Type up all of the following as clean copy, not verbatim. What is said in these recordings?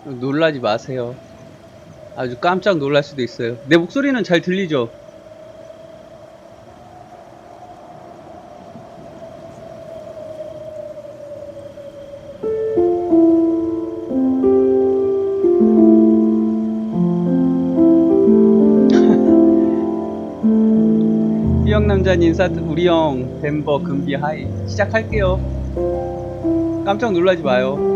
놀라지 마세요. 아주 깜짝 놀랄 수도 있어요. 내 목소리는 잘 들리죠? 희영남자님 인사, 우리 형 덴버 금비 하이. 시작할게요. 깜짝 놀라지 마요.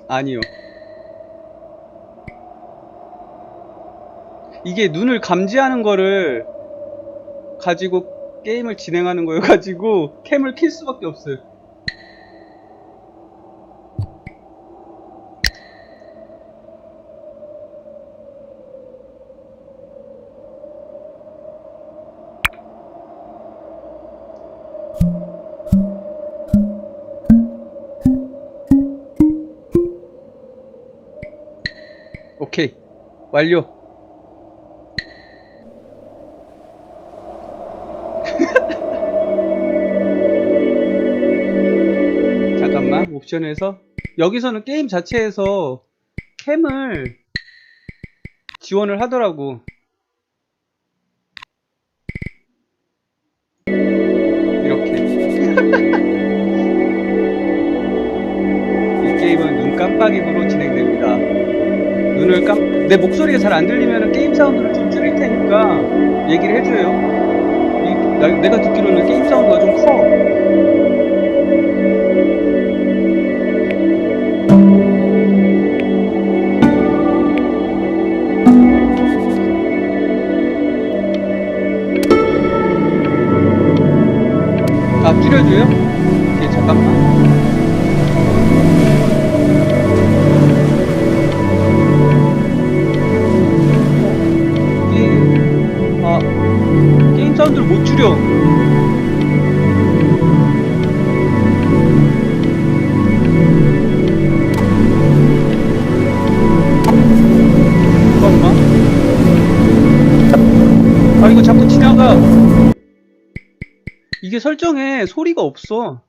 아니요. 이게 눈을 감지하는 거를 가지고 게임을 진행하는 거여 가지고 캠을 킬 수밖에 없어요. 오케이, 완료. 잠깐만, 옵션에서 여기서는 게임 자체에서 캠을 지원을 하더라고. 이렇게. 이 게임은 눈 깜빡임으로 진행됩니다. 내 목소리가 잘 안 들리면 게임 사운드를 좀 줄일 테니까 얘기를 해줘요. 내가 듣기로는 게임 사운드가 좀 커. 다 줄여줘요? 오케이, 잠깐만. 게임 사운드를 못 줄여. 잠깐만. 아, 이거 자꾸 지나가. 이게 설정에 소리가 없어.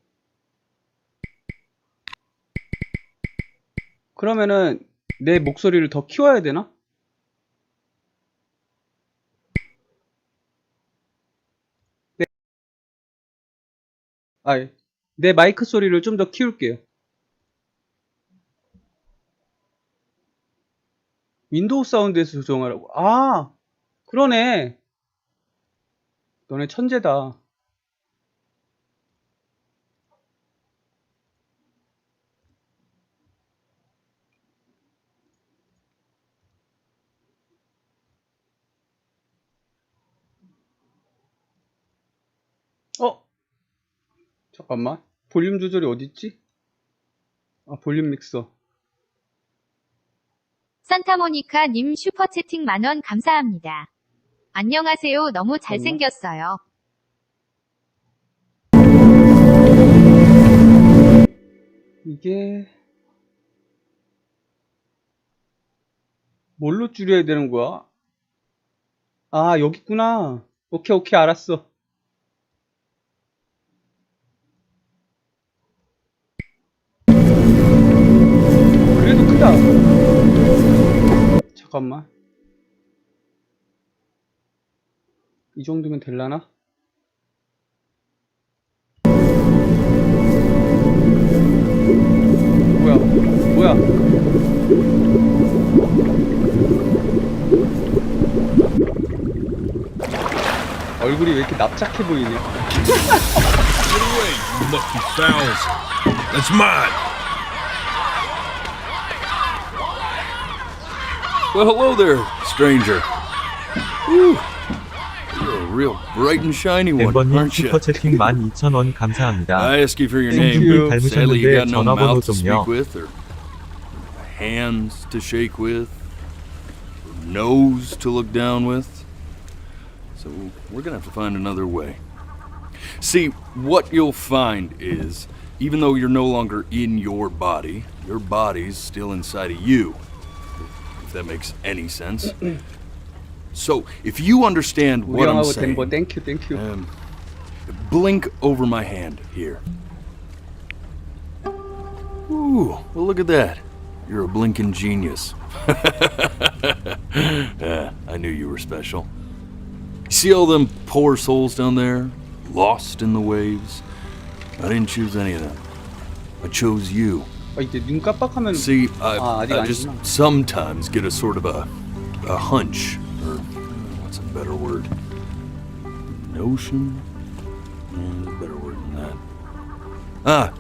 그러면은 내 목소리를 더 키워야 되나? 내 마이크 소리를 좀 더 키울게요. 윈도우 사운드에서 조정하라고. 아, 그러네. 너네 천재다. 잠깐만. 볼륨 조절이 어딨지? 아, 볼륨 믹서. 산타모니카님 슈퍼채팅 만원 감사합니다. 안녕하세요. 너무 잘생겼어요. 이게 뭘로 줄여야 되는 거야? 아, 여기 있구나. 오케이, 알았어. 그래도 크다. 잠깐만. 이 정도면 될라나? 뭐야? 얼굴이 왜 이렇게 납작해 보이냐? Get away, you lucky fowls. That's mine. Well, hello there, stranger. Whew. You're a real bright and shiny one, 멤버님 aren't you? 슈퍼채팅 12,000원 감사합니다. I ask you for your Thank name. you. Sadly, you got no 전화번호 mouth to 좀요. speak with or hands to shake with or nose to look down with. So we're gonna have to find another way. See, what you'll find is, even though you're no longer in your body's still inside of you. If that makes any sense. So, if you understand what I'm saying, thank you. blink over my hand here. Ooh, well look at that. You're a blinking genius. I knew you were special. See all them poor souls down there? Lost in the waves? I didn't choose any of them. I chose you. 이제 눈 깜빡하면 See, 아직 I just 아니구나. sometimes get a sort of a hunch, or what's a better word? Notion? There's a better word than that.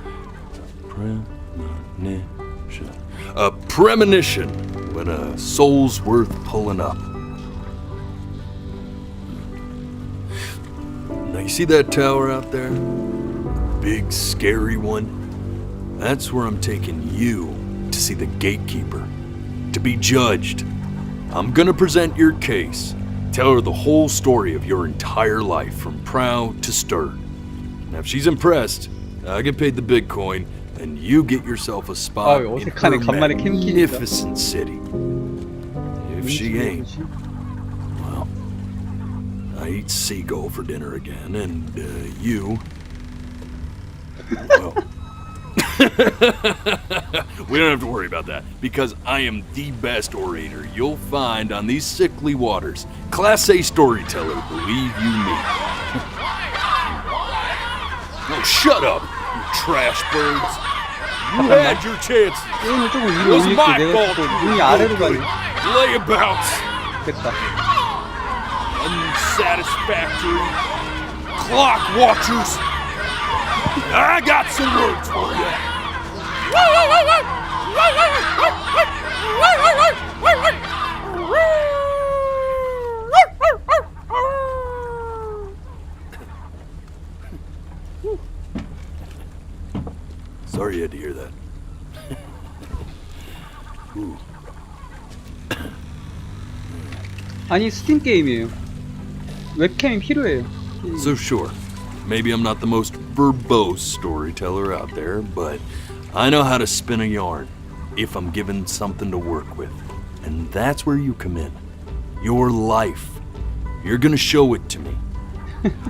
Premonition. A premonition when a soul's worth pulling up. Now you see that tower out there? Big scary one? That's where I'm taking you to see the gatekeeper, to be judged. I'm gonna present your case, tell her the whole story of your entire life from prow to stern. Now if she's impressed, I get paid the big coin, and you get yourself a spot in 어색하네. her 간만에 캠키니까. magnificent city. If she ain't, well, I eat seagull for dinner again, and you, well, we don't have to worry about that, because I am the best orator you'll find on these sickly waters. Class A storyteller, believe you me. Oh, shut up, you trash birds. You had your chances. 게임을 조금 It 위로 was 올릴게. my 내가 fault. 또 눈이 아래로 가네. Layabouts. 됐다. Unsatisfactory clock watchers. I got some words for you. Sorry you had to hear that. Ooh. 아니 스팀 게임이에요. 웹캠이 필요해요. So sure, maybe I'm not the most verbose storyteller out there, but I know how to spin a yarn if I'm given something to work with. And that's where you come in. Your life. You're gonna show it to me.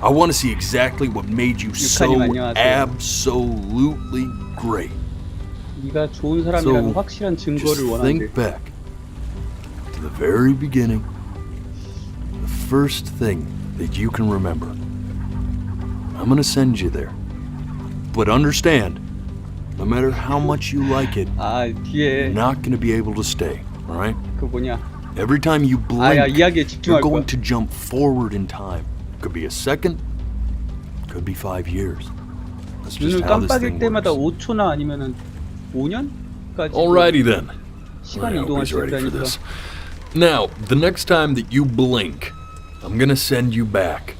I want to see exactly what made you so 안녕하세요. absolutely great. 네가 좋은 사람이라는 So, 확실한 증거를 just 원하는데. think back to the very beginning. The first thing that you can remember. I'm gonna send you there. But understand, no matter how much you like it, 아 you're 뒤에 not gonna be able to stay, alright? 그 뭐냐. Every time you 야 blink, 이야기에 you're 집중할 going 거야. to jump forward in time. Could be a second, could be 5 years. That's just 눈을 how this 깜빡일 thing 때마다 works. 5초나 아니면은 5년까지 Alrighty then. 시간이 I hope 이동할 he's 수 ready for 있다니까. this. Now, the next time that you blink, I'm gonna send you back.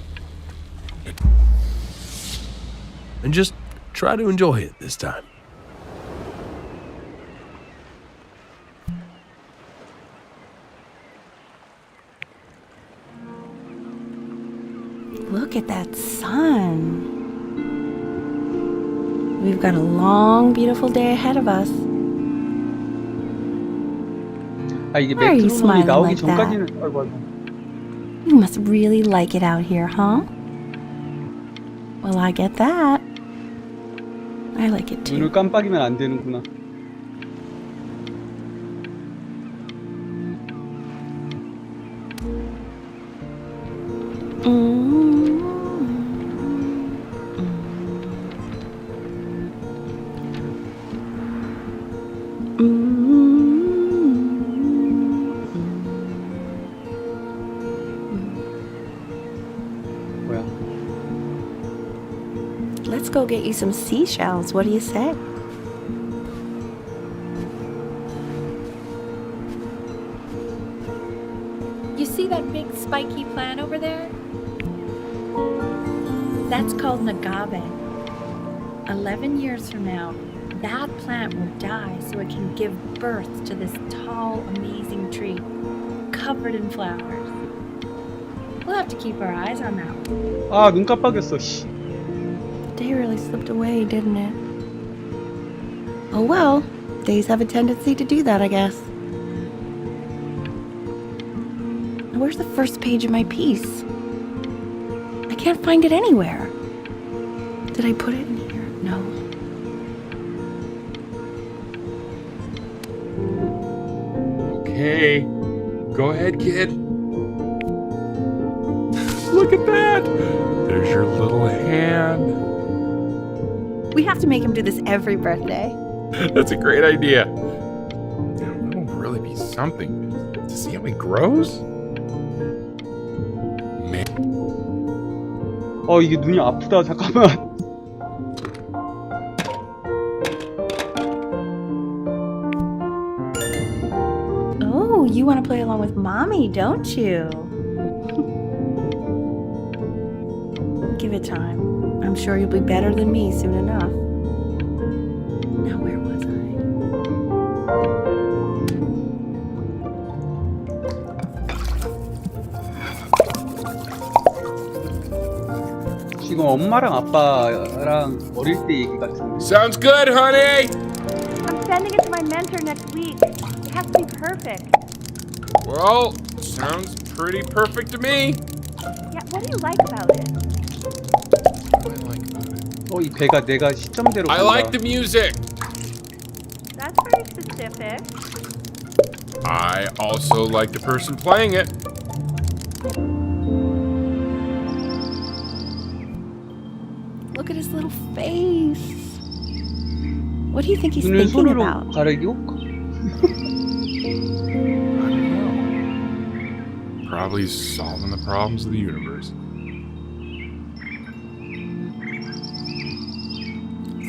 And just try to enjoy it this time. Look at that sun. We've got a long, beautiful day ahead of us. 아 이게 Why are you 메트로놈이 smiling 나오기 like that? 전까지는 아이고. You must really like it out here, huh? Well, I get that. I like it 눈을 too. 깜빡이면 안 되는구나. 뭐야? Let's go get you some seashells. What do you say? You see that big spiky plant over there? That's called an agave. 11 years from now, that plant will die so it can give birth to this tall, amazing tree. Cut covered in flowers. We'll have to keep our eyes on that one. 아, 눈 깜빡였어. 씨. The day really slipped away, didn't it? Oh well, days have a tendency to do that, I guess. Where's the first page of my piece? I can't find it anywhere. Did I put it in here? No. Okay. Go ahead, kid. Look at that. There's your little hand. We have to make him do this every birthday. That's a great idea. It'll really be something to see how he grows. Man. 이게 눈이 아프다. 잠깐만. Oh, you want to play along with Mommy, don't you? Give it time. I'm sure you'll be better than me soon enough. Now, where was 지금 엄마랑 아빠랑 어릴 때 얘기 같은데. Sounds good, honey. I'm sending it to my mentor next week. It has to be perfect. Well, sounds pretty perfect to me. Yeah, what do you like about it? What do I like about it? 이 배가 내가 시점대로 I 간다. like the music. That's very specific. I also like the person playing it. Look at his little face. What do you think he's 눈을 thinking 손으로 about? 가리고? I don't know. Probably solving the problems of the universe.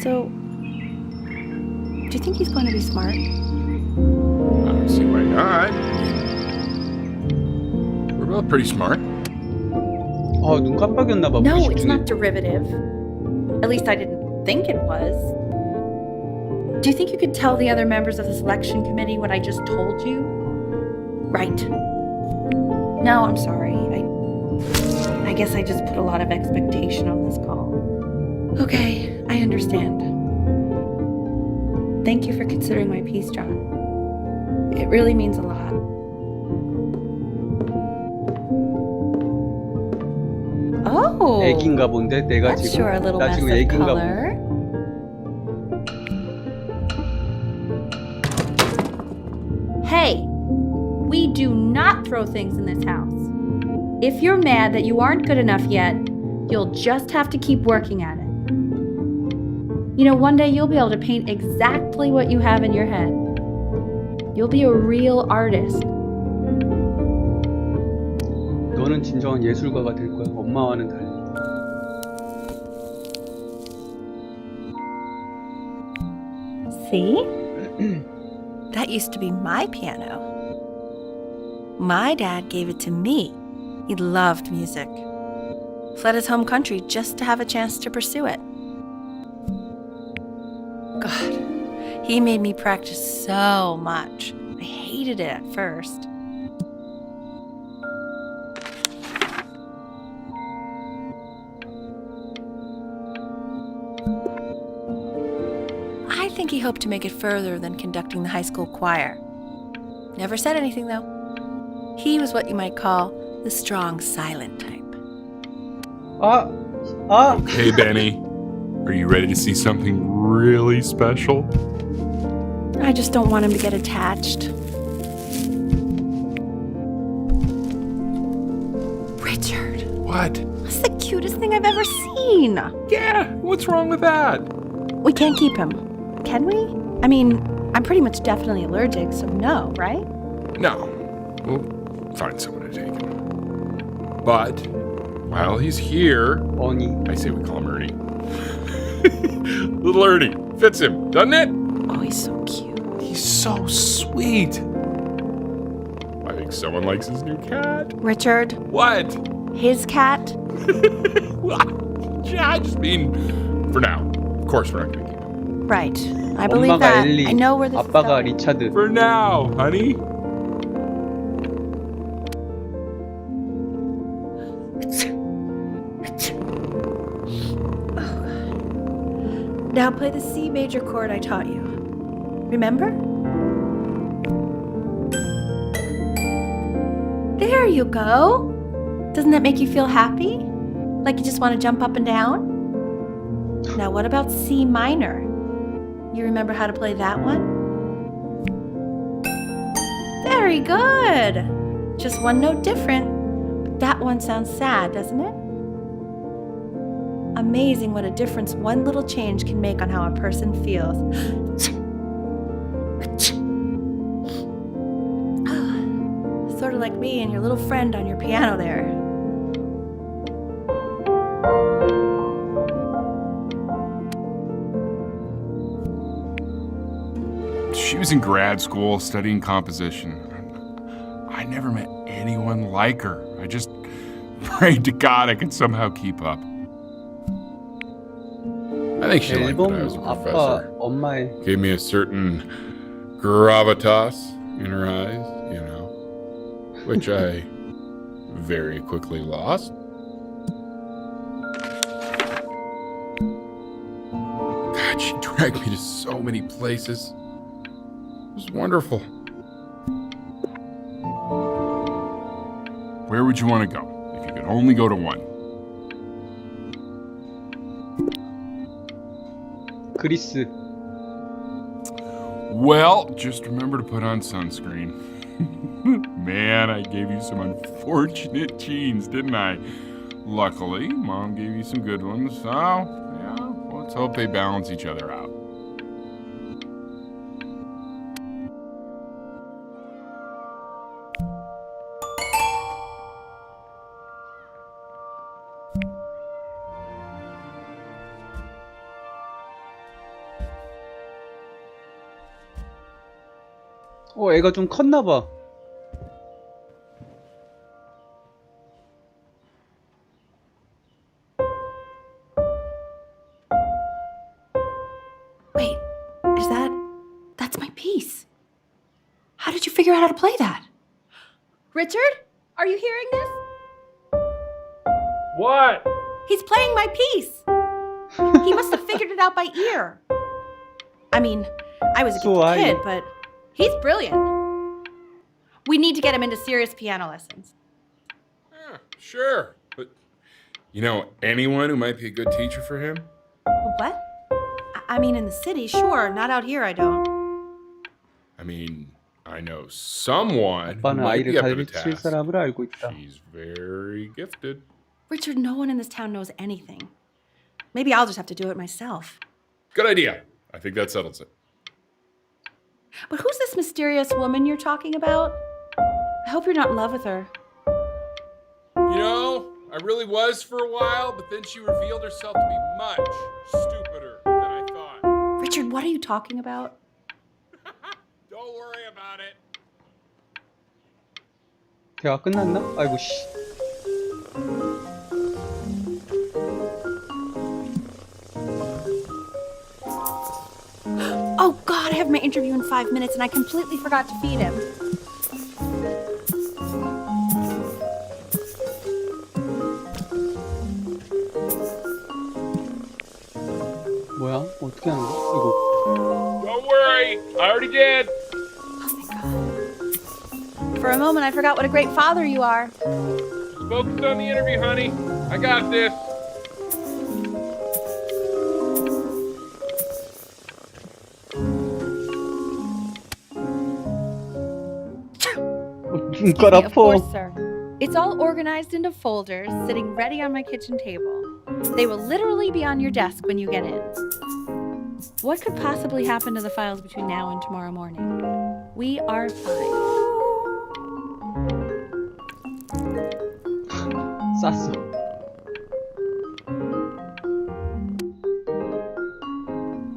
So, do you think he's going to be smart? I don't see why not. We're both pretty smart. 눈 깜빡였나 봐. No, 무의식 it's 중에. not derivative. At least I didn't think it was. Do you think you could tell the other members of the selection committee what I just told you? Right. No, I'm sorry. I guess I just put a lot of expectation on this call. Okay, I understand. Thank you for considering my piece, John. It really means a lot. Oh, 애기인가 본데 내가 that's 지금 sure a little 나 mess 지금 of 애기인가 본데. color. Hey, we do not throw things in this house. If you're mad that you aren't good enough yet, you'll just have to keep working at it. You know, one day you'll be able to paint exactly what you have in your head. You'll be a real artist. 너는 진정한 예술가가 될 거야. 엄마와는 달리. See? That used to be my piano. My dad gave it to me. He loved music. Fled his home country just to have a chance to pursue it. God, he made me practice so much. I hated it at first. I think he hoped to make it further than conducting the high school choir. Never said anything, though. He was what you might call the strong, silent type. Hey, Benny. Are you ready to see something really special? I just don't want him to get attached. Richard, What? that's the cutest thing I've ever seen. Yeah, what's wrong with that? We can't keep him, can we? I mean, I'm pretty much definitely allergic, so no, right? No. We'll find someone to take him. But while he's here, 언니. I say we call him Ernie. Little Ernie. Fits him, doesn't it? Oh, he's so cute. He's so sweet. I think someone likes his new cat. Richard, What? his cat? Yeah, I just mean, for now. Of course we're not going to keep him. Right. I believe 엄마가 that. 엘리, I know where this is 아빠가 going. 리차드. For now, honey. Now play the C major chord I taught you. Remember? There you go. Doesn't that make you feel happy? Like you just want to jump up and down? Now what about C minor? You remember how to play that one? Very good. Just one note different, but that one sounds sad, doesn't it? Amazing what a difference one little change can make on how a person feels. Sort of like me and your little friend on your piano there. She was in grad school studying composition. I never met anyone like her. I just prayed to God I could somehow keep up. I think she liked that I was a 앨범 아빠 professor. 엄마의 Gave me a certain gravitas in her eyes, you know, which I very quickly lost. God, she dragged me to so many places. It was wonderful. Where would you want to go if you could only go to one? 그리스. Well, just remember to put on sunscreen. Man, I gave you some unfortunate genes, didn't I? Luckily, Mom gave you some good ones, so yeah, let's hope they balance each other out. 애가 좀 컸나 봐. Wait, that's my piece. How did you figure out how to play that? Richard, are you hearing this? What? He's playing my piece. He must have figured it out by ear. I mean, I was a So gifted kid, but he's brilliant. We need to get him into serious piano lessons. Yeah, sure, but you know anyone who might be a good teacher for him? What? I mean, in the city, sure. Not out here, I don't. I mean, I know someone who 아빠는 might 아이를 be up to the 가르칠 task. 사람을 알고 있다. She's very gifted. Richard, no one in this town knows anything. Maybe I'll just have to do it myself. Good idea. I think that settles it. But who's this mysterious woman you're talking about? I hope you're not in love with her. You know, I really was for a while, but then she revealed herself to be much stupider than I thought. Richard, what are you talking about? Don't worry about it. 대화 끝났나? 아이고 씨. Oh God, I have my interview in 5 minutes and I completely forgot to feed him. 뭐야? 어떻게 하는 거야? 아이고. Don't worry, I already did. Oh my God. For a moment, I forgot what a great father you are. Focus on the interview, honey. I got this. 눈깔 Of 아파. course, sir. It's all organized into folders, sitting ready on my kitchen table. They will literally be on your desk when you get in. What could possibly happen to the files between now and tomorrow morning? We are fine. 쌌어.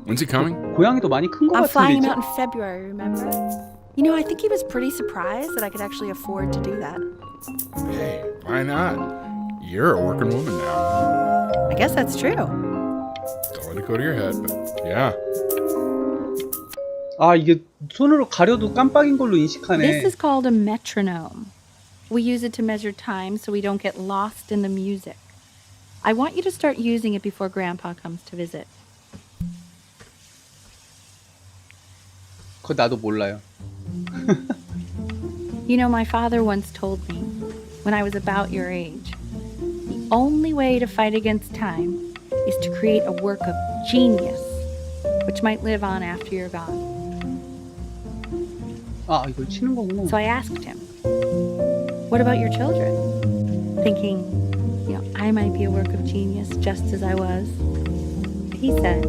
When's he coming? 고양이도 많이 큰 거 I'm flying him 같은데 out 이제? in February, remember? You know, I think he was pretty surprised that I could actually afford to do that. Hey, why not? You're a working woman now. I guess that's true. Don't let it go to your head, but yeah. 아 이게 손으로 가려도 깜빡인 걸로 This 인식하네. is called a metronome. We use it to measure time so we don't get lost in the music. I want you to start using it before Grandpa comes to visit. 그거 나도 몰라요. You know, my father once told me, when I was about your age, the only way to fight against time is to create a work of genius, which might live on after you're gone. 아, 이걸 치는 거구나. So I asked him, what about your children? Thinking, you know, I might be a work of genius just as I was. He said,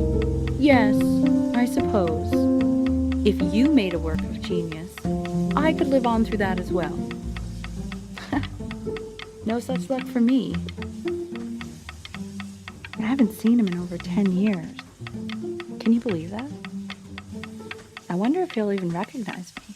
yes, I suppose. If you made a work of genius, I could live on through that as well. No such luck for me. I haven't seen him in over 10 years. Can you believe that? I wonder if he'll even recognize me.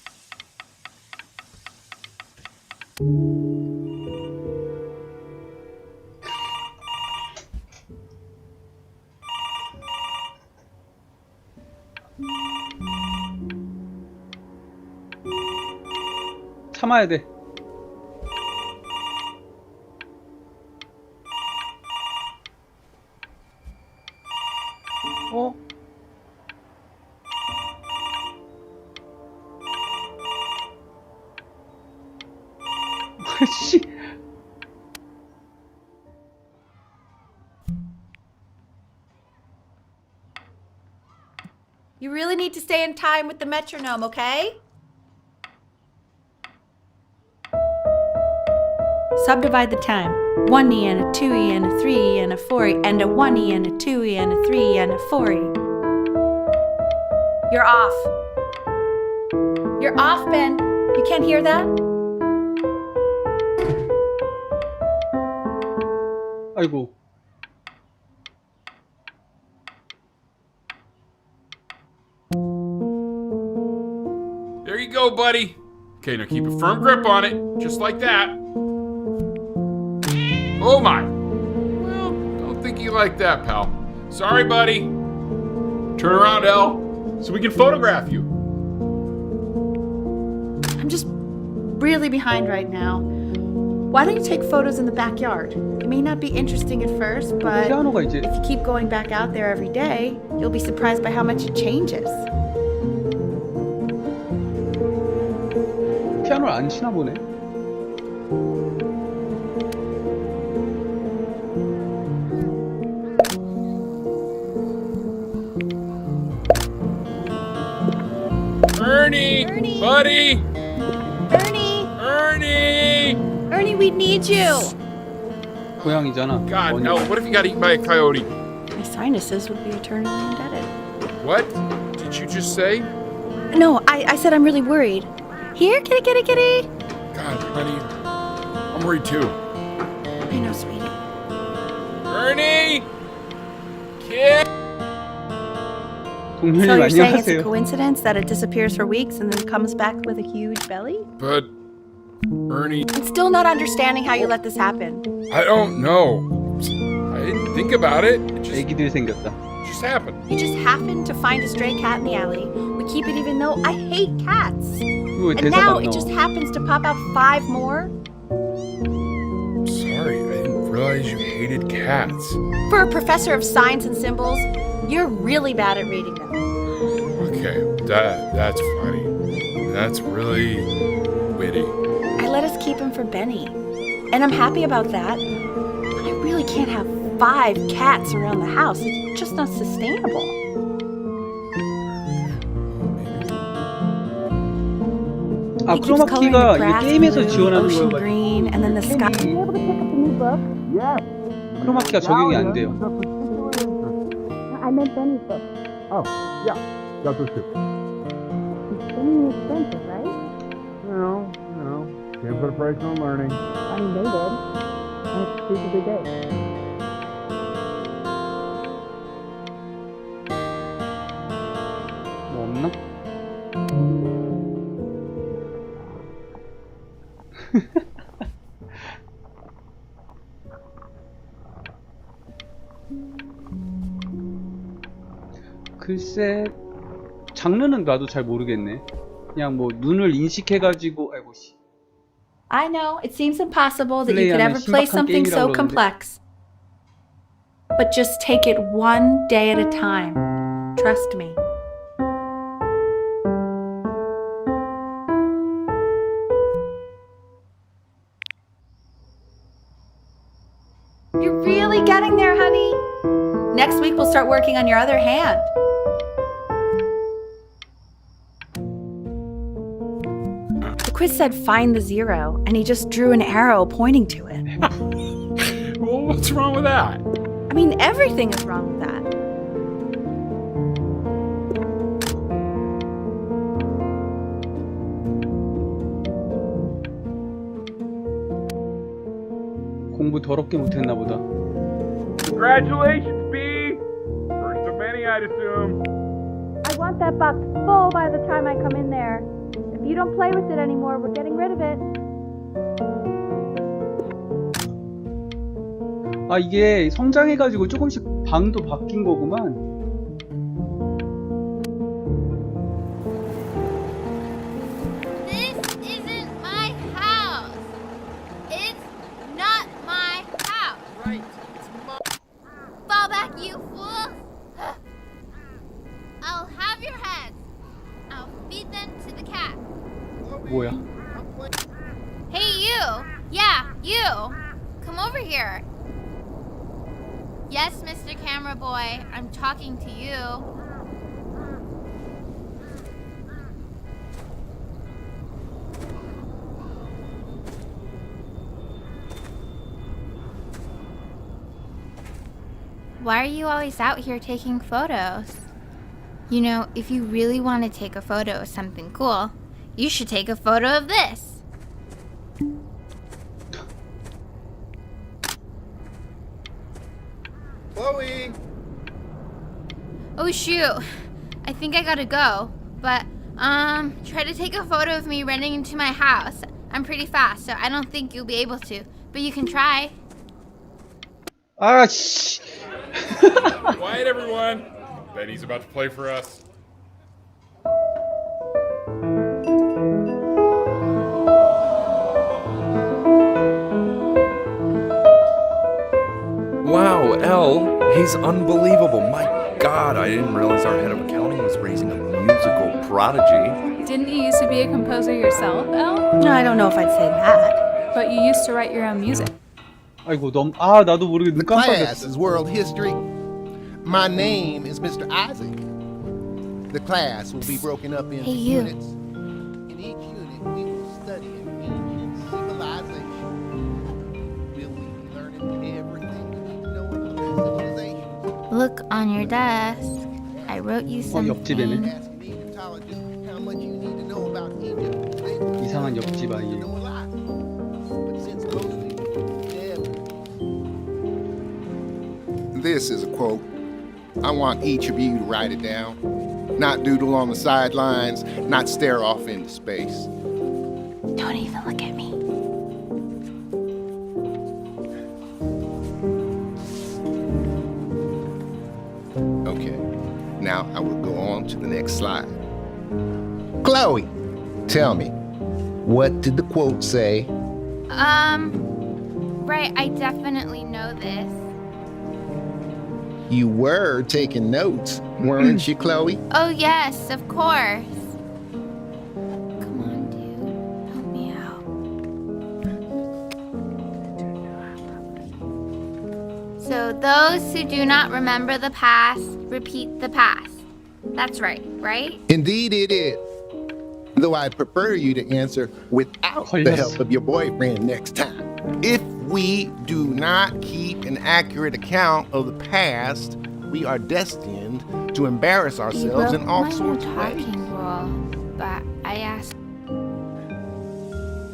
참아야 돼. 어? 씨. You really need to stay in time with the metronome, okay? Subdivide the time. 1E and a 2E and a 3E and a 4E and a 1E and a 2E and a 3E and a 4E. You're off. You're off, Ben. You can't hear that? 아이고. There you go, buddy. Okay, now keep a firm grip on it, just like that. Oh my. Well, don't think you like that, pal. Sorry, buddy. Turn around, Elle, so we can photograph you. I'm just really behind right now. Why don't you take photos in the backyard? It may not be interesting at first, but 피아노가 이제 if you keep going back out there every day, you'll be surprised by how much it changes. 피아노를 안 치나 보네. Ernie! Buddy! Ernie! Ernie! Ernie, we need you! 고양이잖아. God, no. What if you got eaten by a coyote? My sinuses would be eternally indebted. What did you just say? No, I said I'm really worried. Here, kitty, kitty, kitty! God, honey, I'm worried too. I know, sweetie. Ernie! Kid! 동료님 So you're saying it's a 안녕하세요. coincidence that it disappears for weeks and then comes back with a huge belly? But, Ernie, I'm still not understanding how you let this happen. I don't know. I didn't think about it. It 애기들 생겼다. just happened. You just happened to find a stray cat in the alley. We keep it even though I hate cats. 이거 왜 And 대사가 now 안 it just 나와? happens to pop out 5 more? Sorry, I didn't realize you hated cats. For a professor of signs and symbols, you're really bad at reading them. Okay, that's funny. That's really witty. I let us keep him for Benny. And I'm happy about that. But I really can't have 5 cats around the house. It's just not sustainable. 아, He keeps coloring the 크로마키가 이게 grass 게임에서 blue, 지원하는 ocean 거여가지고 green, and then the sky. 크로마키가 적용이 안 돼요. I meant Benny's book. Oh, yeah, got those two. It's extremely expensive, right? No, can't put a price on learning. I mean, they did. And it's stupidly big. 뭐 없나? 글쎄, 장르는 나도 잘 모르겠네. 그냥 뭐 눈을 인식해가지고, 아이고 씨. I know, it seems impossible that you could 플레이하는 ever play 신박한 something so 게임이라고 그러는데. complex. But just take it one day at a time. Trust me. You're really getting there, honey. Next week, we'll start working on your other hand. The quiz said find the zero, and he just drew an arrow pointing to it. Well, what's wrong with that? I mean, everything is wrong with that. 공부 더럽게 못했나 보다. Congratulations, B! First of many, I'd assume. I want that box full by the time I come in there. If you don't play with it anymore, we're getting rid of it. 아, 이게 성장해가지고 조금씩 방도 바뀐 거구만. This isn't my house. It's not my house. Right. Fall back, you fool. I'll have your heads. I'll feed them to the cat. 뭐야? Hey, you. Yeah, you. Come over here. Yes, Mr. Camera Boy, I'm talking to you. Why are you always out here taking photos? You know, if you really want to take a photo of something cool, you should take a photo of this. Chloe! Oh shoot, I think I gotta go. But, try to take a photo of me running into my house. I'm pretty fast, so I don't think you'll be able to. But you can try. 아, 씨. Quiet, everyone. Benny's about to play for us. Wow, Elle, he's unbelievable. My God, I didn't realize our head of accounting was raising a musical prodigy. Didn't you used to be a composer yourself, Elle? No, I don't know if I'd say that. But you used to write your own music. 아이고, 나도 모르게 눈 The class 깜빡했어. is world history. My name is Mr. Isaac. The class will be broken up into Hey, you. units. In each unit, we will study an ancient civilization. Will we be learning everything we need to know about that civilization? Look on your desk. I wrote you 옆집에는? something. Ask an Egyptologist how much you need to know about Egypt. They will 이상한 옆집 tell you 아이. know a lot. But since most people are dead. This is a quote. I want each of you to write it down. Not doodle on the sidelines, not stare off into space. Don't even look at me. Okay, now I will go on to the next slide. Chloe, tell me, what did the quote say? Right, I definitely know this. You were taking notes, weren't you, Chloe? Oh, yes, of course. Come on, dude. Help me out. So, those who do not remember the past, repeat the past. That's right, right? Indeed it is. Though I'd prefer you to answer without the help of your boyfriend next time. If we do not keep an accurate account of the past, we are destined to embarrass ourselves in all sorts of ways. talking rule, but I asked.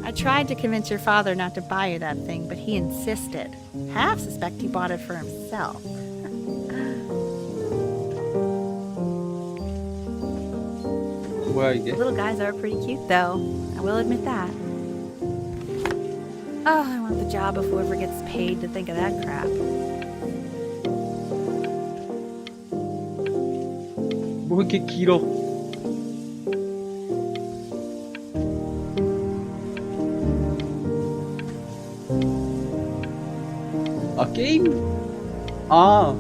I tried to convince your father not to buy you that thing, but he insisted. Half suspect he bought it for himself. 뭐야 이게? Little guys are pretty cute, though. I will admit that. Oh, I want the job of whoever gets paid to think of that crap. 뭐 이렇게 길어?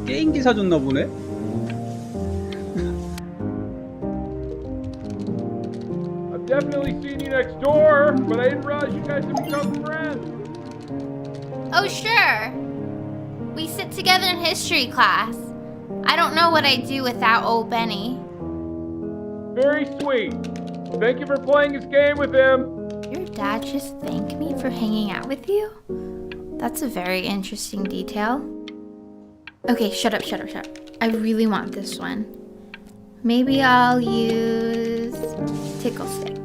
게임기 사줬나 보네? I've definitely seen you next door, but I didn't realize you guys had become friends. Oh, sure. We sit together in history class. I don't know what I'd do without old Benny. Very sweet. Thank you for playing this game with him. Your dad just thanked me for hanging out with you? That's a very interesting detail. Okay, shut up. I really want this one. Maybe I'll use tickle stick.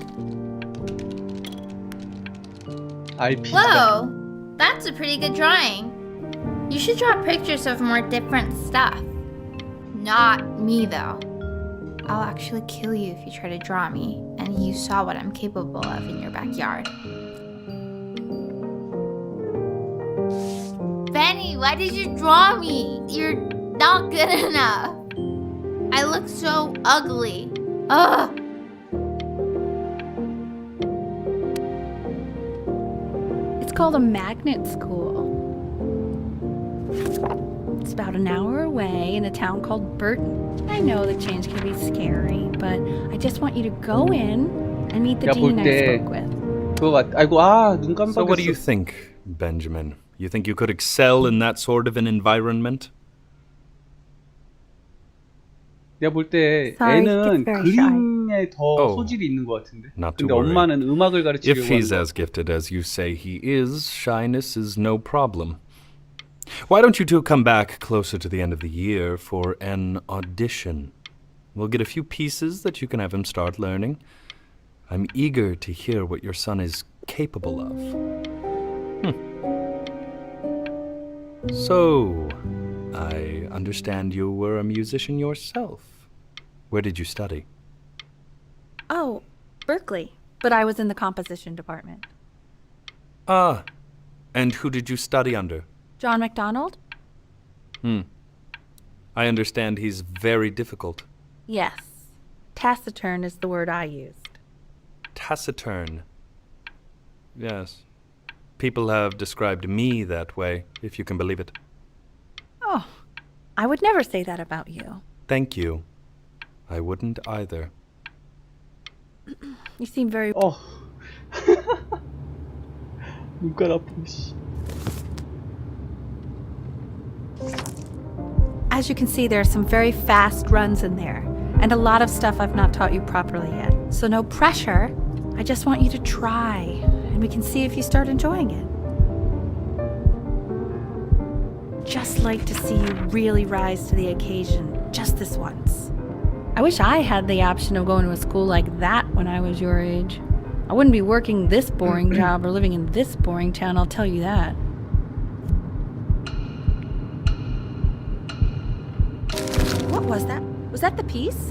Whoa, that's a pretty good drawing. You should draw pictures of more different stuff. Not me though. I'll actually kill you if you try to draw me, and you saw what I'm capable of in your backyard. Benny, why did you draw me? You're not good enough. I look so ugly. Ugh. It's called a magnet school. It's about an hour away in a town called Burton. I know that change can be scary, but I just want you to go in and meet the dean I spoke with. 눈 깜빡했어. So what do you think, Benjamin? You think you could excel in that sort of an environment? 내가 볼 때 Sorry, 애는 he's very 그림에 더 Oh, 소질이 있는 것 같은데. not to 근데 worry. 엄마는 음악을 가르치려고 If 하는 he's 거. as gifted as you say he is, shyness is no problem. Why don't you two come back closer to the end of the year for an audition? We'll get a few pieces that you can have him start learning. I'm eager to hear what your son is capable of. So, I understand you were a musician yourself. Where did you study? Oh, Berkeley. But I was in the composition department. Ah, and who did you study under? John MacDonald? I understand he's very difficult. Yes. Taciturn is the word I used. Taciturn. Yes. People have described me that way, if you can believe it. Oh, I would never say that about you. Thank you. I wouldn't either. You seem very... 눈깔 아프네. 씨. As you can see, there are some very fast runs in there, and a lot of stuff I've not taught you properly yet. So no pressure. I just want you to try, and we can see if you start enjoying it. Just like to see you really rise to the occasion, just this once. I wish I had the option of going to a school like that when I was your age. I wouldn't be working this boring job or living in this boring town, I'll tell you that. What was that? Was that the piece?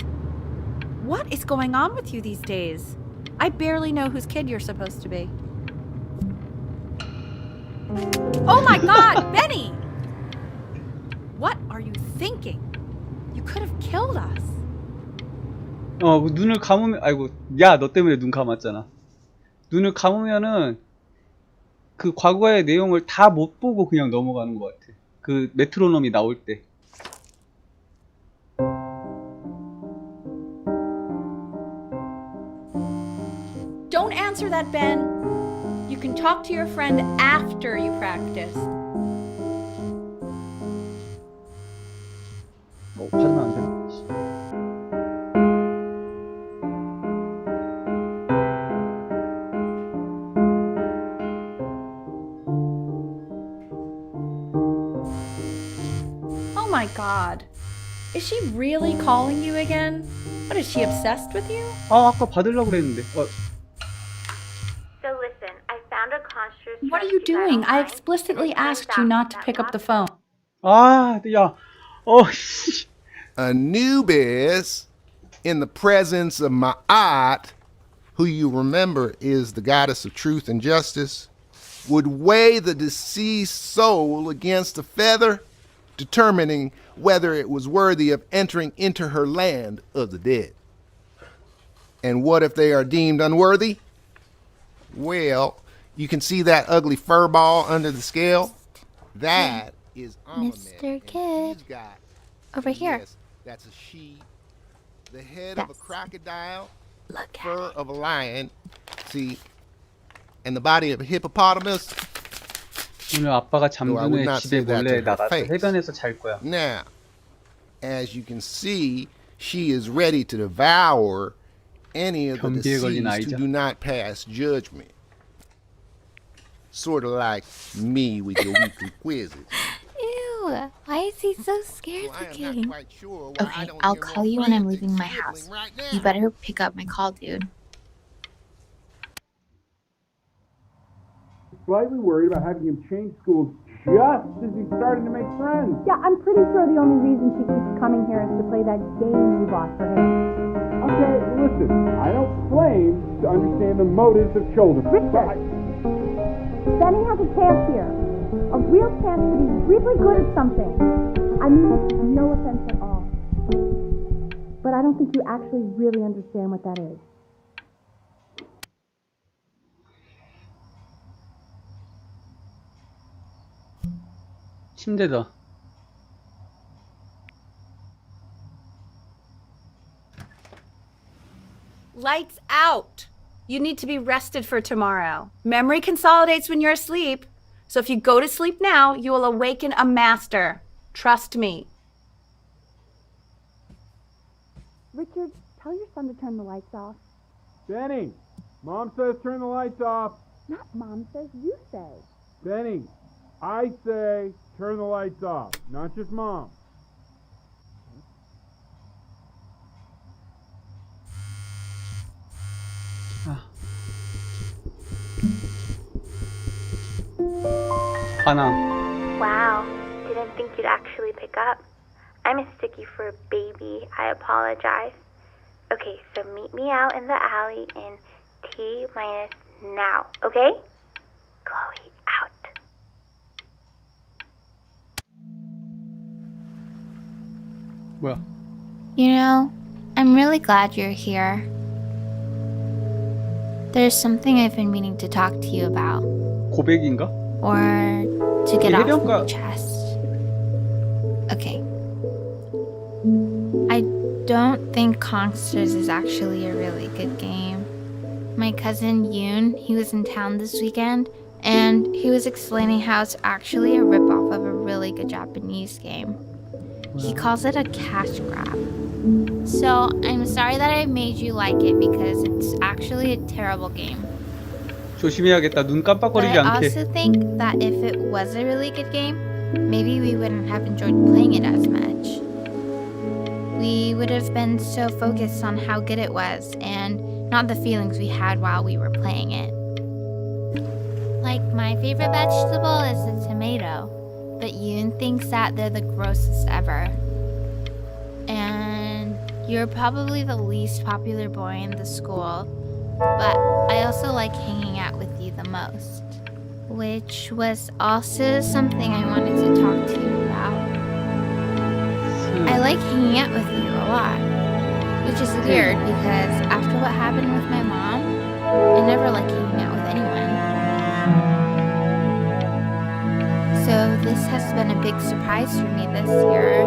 What is going on with you these days? I barely know whose kid you're supposed to be. Oh my God, Benny! What are you thinking? You could have killed us. 눈을 감으면 아이고 야 너 때문에 눈 감았잖아. 눈을 감으면은 그 과거의 내용을 다 못 보고 그냥 넘어가는 것 같아. 그 메트로놈이 나올 때. Don't answer that, Ben. You can talk to your friend after you practice. 받으면 안 되나? Oh my God. Is she really calling you again? What, is she obsessed with you? 아까 받으려고 그랬는데. So listen, I found a construct. What are you doing? I explicitly asked you not to pick up the phone. 야. Anubis, in the presence of Ma'at, who you remember is the goddess of truth and justice, would weigh the deceased soul against a feather, determining whether it was worthy of entering into her land of the dead. And what if they are deemed unworthy? Well, you can see that ugly fur ball under the scale? That is Ahmed. Mr. Kid. Over here. Yes, that's a she. The head of a crocodile, fur of a lion, see, and the body of a hippopotamus. 오늘 아빠가 Though I 잠든 would 후에 not 집에 say that 몰래 to her 나가서 face. 해변에서 잘 거야. Now, as you can see, she is ready to devour any of the 변비에 걸린 deceased 아이죠. who do not pass judgment. Sort of like me with your weekly quizzes. Ew, why is he so scared Well, I am looking? not quite sure why I Okay, don't I'll hear call more you when I'm friends leaving my sniffling house. right now. You better pick up my call, dude. Slightly worried about having him change schools just as he's starting to make friends. Yeah, I'm pretty sure the only reason she keeps coming here is to play that game you bought for him. Okay, listen, I don't claim to understand the motives of children. Richard! Benny has a chance here. A real chance to be really good at something. I mean, no offense at all. But I don't think you actually really understand what that is. 침대다. Lights out. You need to be rested for tomorrow. Memory consolidates when you're asleep. So if you go to sleep now, you will awaken a master. Trust me. Richard, tell your son to turn the lights off. Benny, Mom says turn the lights off. Not Mom says, you say. Benny, I say turn the lights off, not just Mom. 반항. Wow, didn't think you'd actually pick up. I mistook you for a baby. I apologize. Okay, so meet me out in the alley in T-minus now, okay? Chloe, out. 뭐야? You know, I'm really glad you're here. There's something I've been meaning to talk to you about, 고백인가? or to get 이 off 해변가- my chest. Okay. I don't think Kongsters is actually a really good game. My cousin Yoon, he was in town this weekend, and he was explaining how it's actually a ripoff of a really good Japanese game. He calls it a cash grab. So I'm sorry that I made you like it because it's actually a terrible game. 조심해야겠다. 눈 But 깜빡거리지 I 않게. also think that if it was a really good game, maybe we wouldn't have enjoyed playing it as much. We would have been so focused on how good it was and not the feelings we had while we were playing it. Like, my favorite vegetable is the tomato, but Yoon thinks that they're the grossest ever. And you're probably the least popular boy in the school, but I also like hanging out with you the most. Which was also something I wanted to talk to you about. I like hanging out with you a lot, which is weird because after what happened with my mom, I never like hanging out with anyone. So this has been a big surprise for me this year,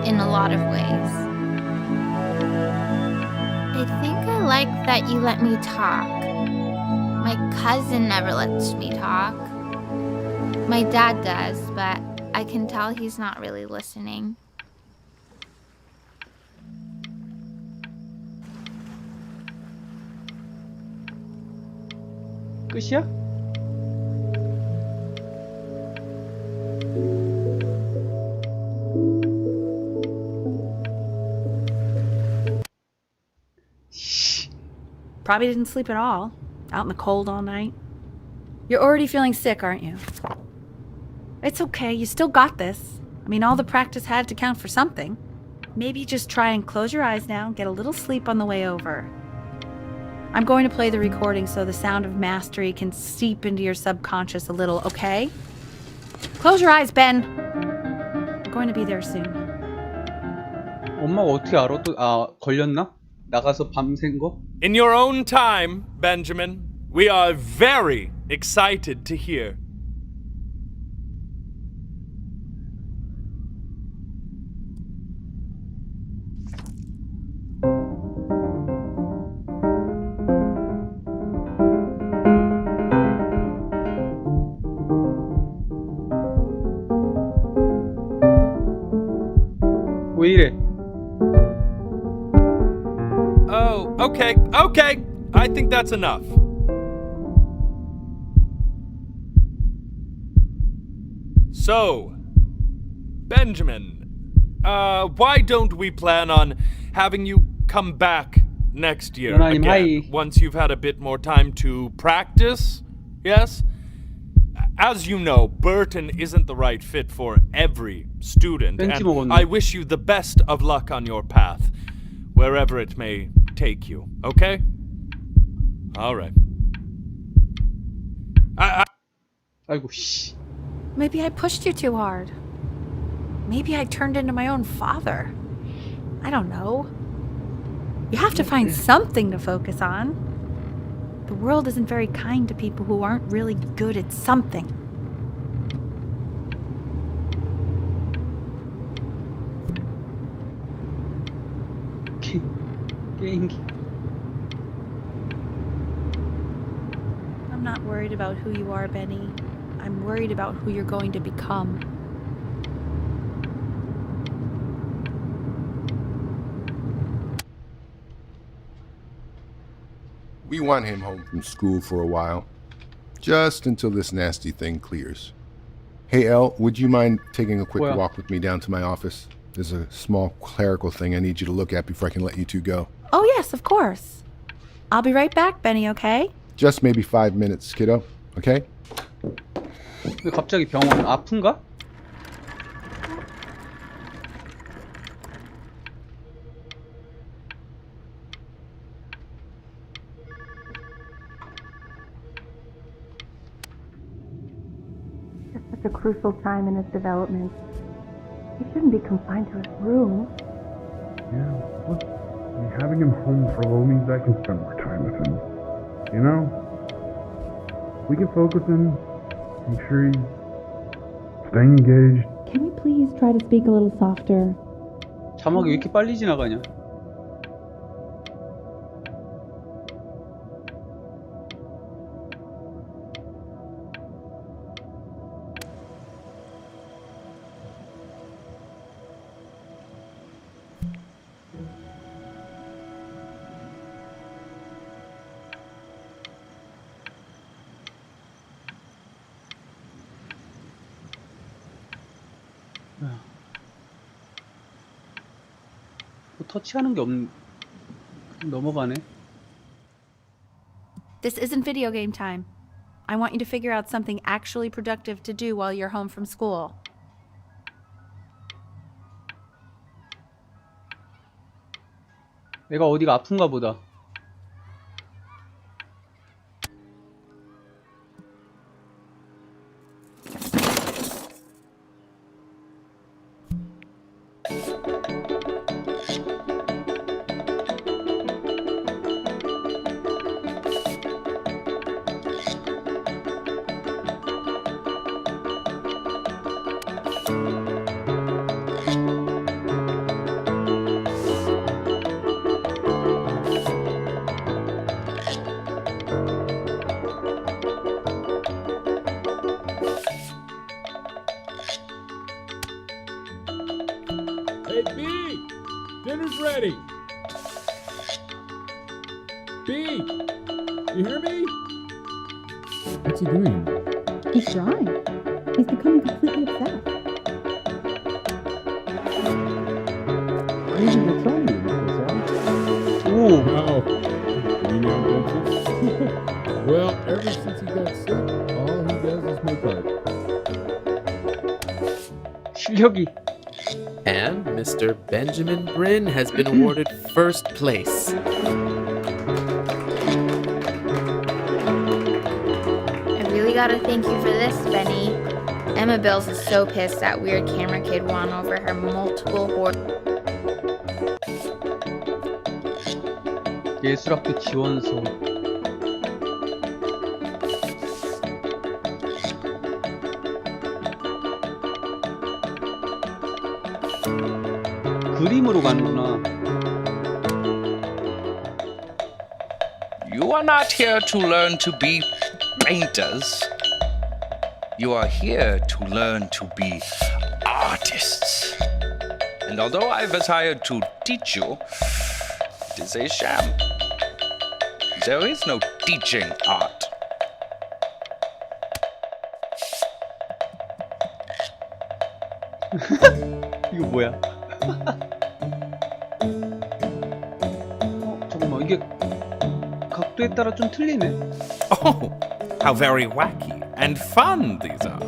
in a lot of ways. I think I like that you let me talk. My cousin never lets me talk. My dad does, but I can tell he's not really listening. 끝이야? Probably didn't sleep at all. Out in the cold all night. You're already feeling sick, aren't you? It's okay. You still got this. I mean, all the practice had to count for something. Maybe just try and close your eyes now, get a little sleep on the way over. I'm going to play the recording so the sound of mastery can seep into your subconscious a little, okay? Close your eyes, Ben. We're going to be there soon. 엄마가 어떻게 알아? 또 걸렸나? 나가서 밤샌 거? In your own time, Benjamin, we are very excited to hear. Okay, I think that's enough. So, Benjamin, why don't we plan on having you come back next year 연하님, again, 하이. once you've had a bit more time to practice? Yes? As you know, Burton isn't the right fit for every student, 벤치 and 먹었네. I wish you the best of luck on your path, wherever it may take you, okay? All right. 아이고 씨. Maybe I pushed you too hard. Maybe I turned into my own father. I don't know. You have to find something to focus on. The world isn't very kind to people who aren't really good at something. 게임기. I'm not worried about who you are, Benny. I'm worried about who you're going to become. We want him home from school for a while, just until this nasty thing clears. Hey, Elle, would you mind taking a quick Well. walk with me down to my office? There's a small clerical thing I need you to look at before I can let you two go. Oh, yes, of course. I'll be right back, Benny, okay? Just maybe 5 minutes, kiddo. Okay? 왜 갑자기 병원 아픈가? It's such a crucial time in his development. He shouldn't be confined to his room. Yeah, look, having him home for a little means I can spend more time with him. You know? We can focus him, make sure he's staying engaged. Can you please try to speak a little softer? 자막이 왜 이렇게 빨리 지나가냐? 뭐 터치하는 게 넘어가네. This isn't video game time. I want you to figure out something actually productive to do while you're home from school. 내가 어디가 아픈가 보다. Hey, B! Dinner's ready! B! You hear me? What's he doing? He's drawing. He's becoming completely obsessed. Maybe we'll try to make this out. 오, No. You know, don't you? Well, ever since he got sick, all he does is make art. 실력이. And Mr. Benjamin Bryn has been awarded first place. I really gotta thank you for this, Benny. Emma Bills is so pissed that weird camera kid won over her multiple 예술학교 지원서. 그림으로 가는구나. You are not here to learn to be painters. You are here to learn to be artists. And although I was hired to teach you, it is a sham. There is no teaching art. 이거 뭐야? 잠깐만, 이게 각도에 따라 좀 틀리네. Oh, how very wacky and fun these are.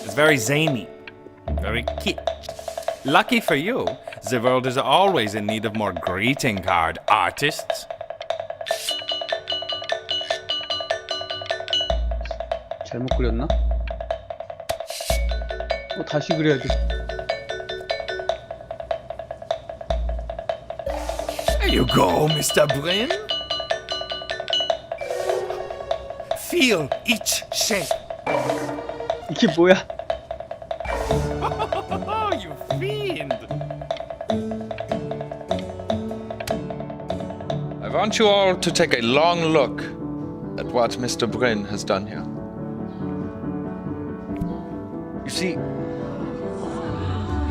It's very zany, very kitsch. Lucky for you, the world is always in need of more greeting card artists. 잘못 그렸나? 다시 그려야 돼. There you go, Mr. Brin. Feel each shape. 이게 뭐야? Oh, you fiend! I want you all to take a long look at what Mr. Brin has done here. You see,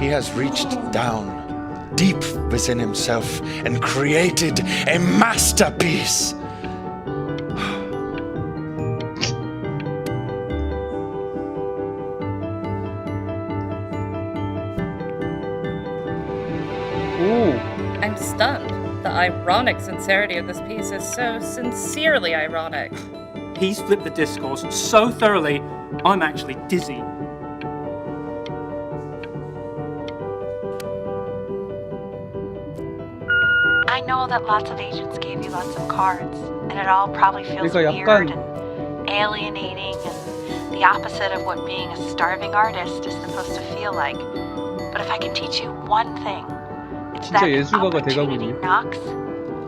he has reached down deep within himself and created a masterpiece. I'm stunned. The ironic sincerity of this piece is so sincerely ironic. He's flipped the discourse so thoroughly, I'm actually dizzy. I know that lots of agents gave you lots of cards, and it all probably feels 그러니까 weird 약간 and alienating and the opposite of what being a starving artist is supposed to feel like. But if I can teach you one thing, it's that 진짜 if 예술가가 opportunity 돼가군요. knocks,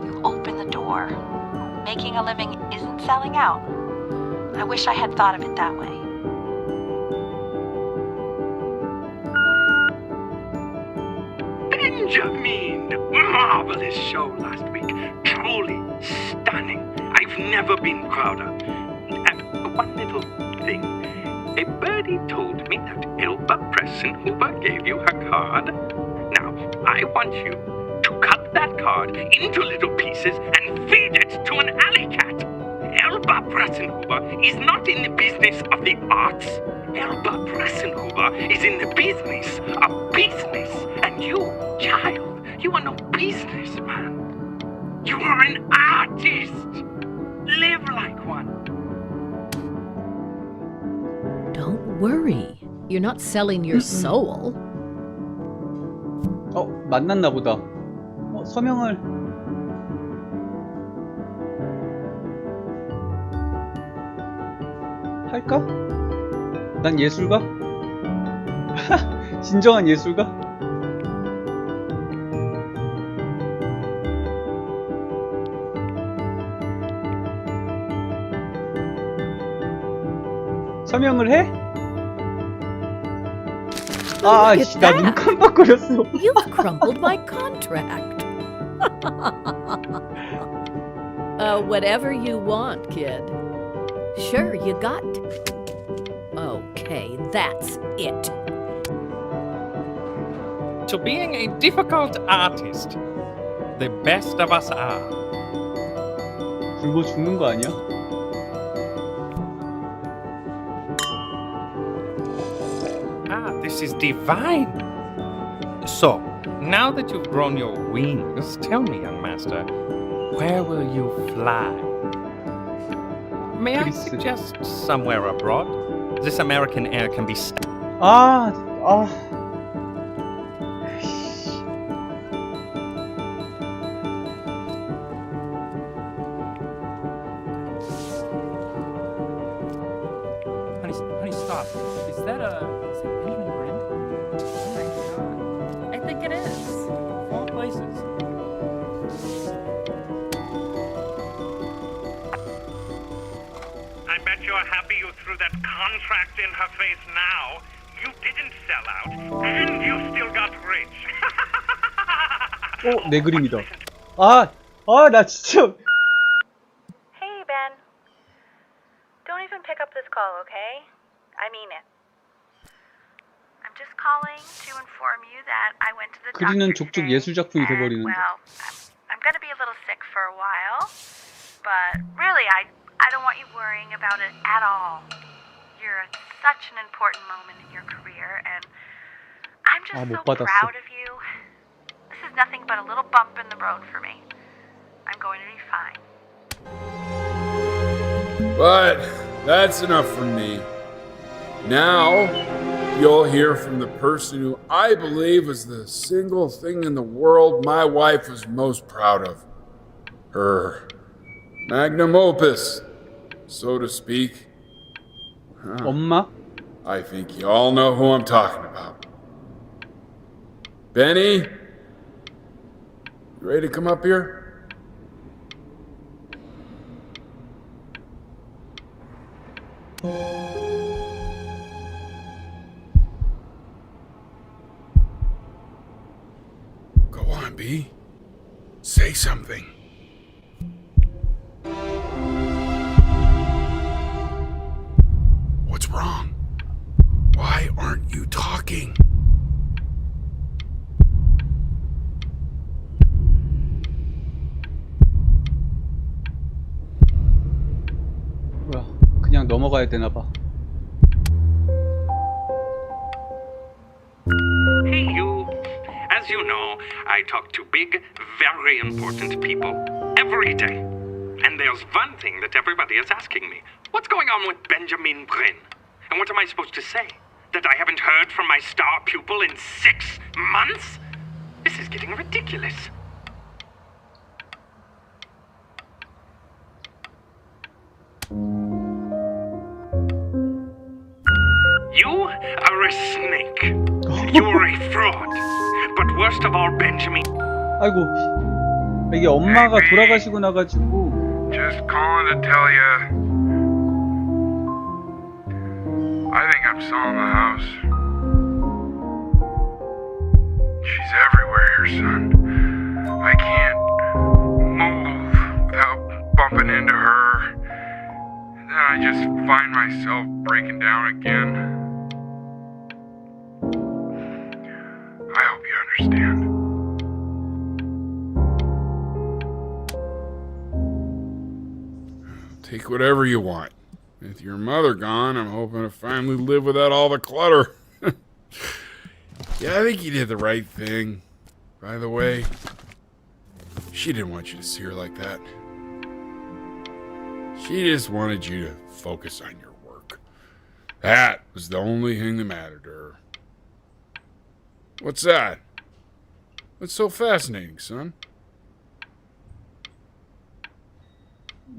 you open the door. Making a living isn't selling out. I wish I had thought of it that way. Benjamin! Marvelous show last week. Truly stunning. I've never been prouder. And one little thing. A birdie told me that Elba Pressenhuber gave you her card. Now, I want you to cut that card into little pieces and feed it to an alley cat. Elba Pressenhuber is not in the business of the arts. Elba Pressenhuber is in the business of business. And you, child, you are no businessman. You are an artist. Live like one. Don't worry. You're not selling your soul. 만났나 보다. 서명을 할까? 난 예술가? 진정한 예술가? 서명을 해? 아, 씨, 나 눈 깜빡거렸어. You've crumpled my contract. Whatever you want, kid. Sure, you got. Okay, that's it. To being a difficult artist, the best of us are. 굶어 죽는 거 아니야? This is divine. So, now that you've grown your wings, tell me, young master, where will you fly? May I suggest somewhere abroad? This American air can be... Honey, stop. Is that Benjamin Brin? Oh my god. I think it is. Of all places. I bet you're happy you threw that contract in her face now. You didn't sell out, and you still got rich. 내 그림이다. 나 진짜. Hey, Ben. call, okay? I mean it. I'm just calling to inform you that I went to the doctor 그리는 족족 예술 작품이 돼버리는데. well, I'm gonna be a little sick for a while, but really, I don't want you worrying about it at all. You're at such an important moment in your career, and I'm just so proud of you. This is nothing but a little bump in the road for me. I'm going to be fine. But that's enough from me. Now, you'll hear from the person who I believe is the single thing in the world my wife was most proud of. Her magnum opus, so to speak. 엄마? I think you all know who I'm talking about. Benny? You ready to come up here? Go on, B. Say something. What's wrong? Why aren't you talking? 뭐야? 그냥 넘어가야 되나 봐. Hey, you. As you know, I talk to big, very important people every day. And there's one thing that everybody is asking me. What's going on with Benjamin Bryn? And what am I supposed to say? That I haven't heard from my star pupil in 6 months? This is getting ridiculous. You are a snake. You are a fraud. But worst of all, Benjamin. 아이고, 이게 엄마가 돌아가시고 나가지고. Just calling to tell you. I think I'm selling the house. She's everywhere here, son. I can't move without bumping into her. And then I just find myself breaking down again. I hope you understand. Take whatever you want. With your mother gone, I'm hoping to finally live without all the clutter. Yeah, I think you did the right thing. By the way, she didn't want you to see her like that. She just wanted you to focus on your work. That was the only thing that mattered to her. What's that? What's so fascinating, son?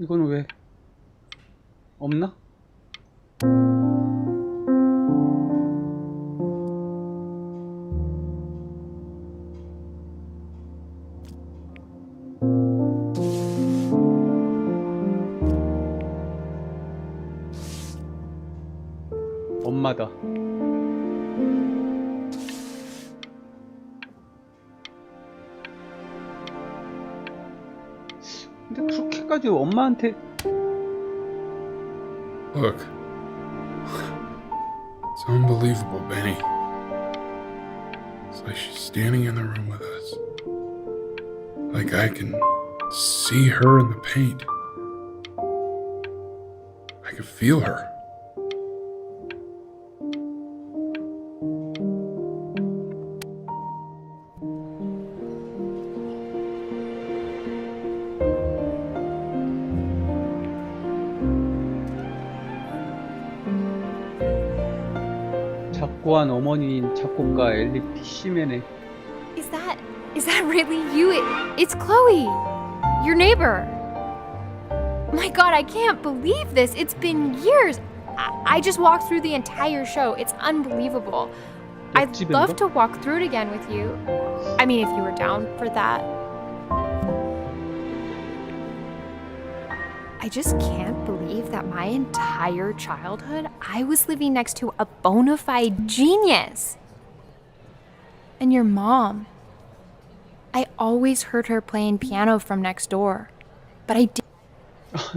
이건 왜? 없나? 엄마다. 근데 그렇게까지 엄마한테 Look. It's unbelievable, Benny. It's like she's standing in the room with us. Like I can see her in the paint. I can feel her. 작고한 어머니인 작곡가 엘리 피시맨의 Is that really you? It's Chloe, your neighbor. My God, I can't believe this. It's been years. I just walked through the entire show. It's unbelievable. I'd love to walk through it again with you. I mean, if you were down for that. I just can't believe that my entire childhood, I was living next to a bona fide genius. And your mom. I always heard her playing piano from next door. But I did.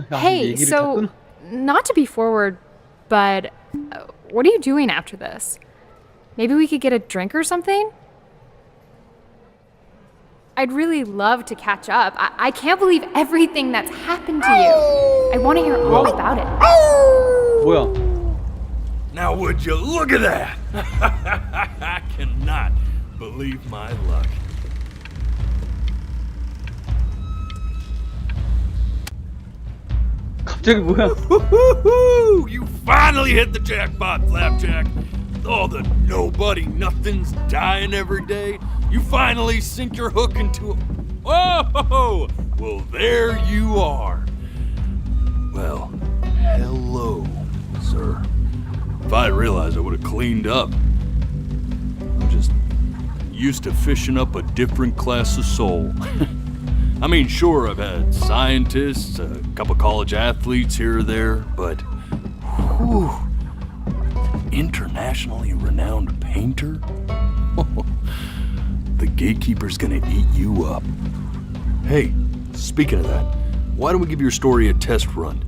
Hey, so, not to be forward, but what are you doing after this? Maybe we could get a drink or something? I'd really love to catch up. I can't believe everything that's happened to you. I want to hear all about it. 뭐야? Now would you look at that? I cannot believe my luck. 갑자기 뭐야? Woo-hoo-hoo! You finally hit the jackpot, Flapjack. All the nobody nothings dying every day. You finally sink your hook into a... Whoa! Well, there you are. Well, hello, sir. If I had realized, I would have cleaned up. I'm just used to fishing up a different class of soul. I mean, sure, I've had scientists, a couple college athletes here or there, but whew, internationally renowned painter? The gatekeeper's gonna eat you up. Hey, speaking of that, why don't we give your story a test run?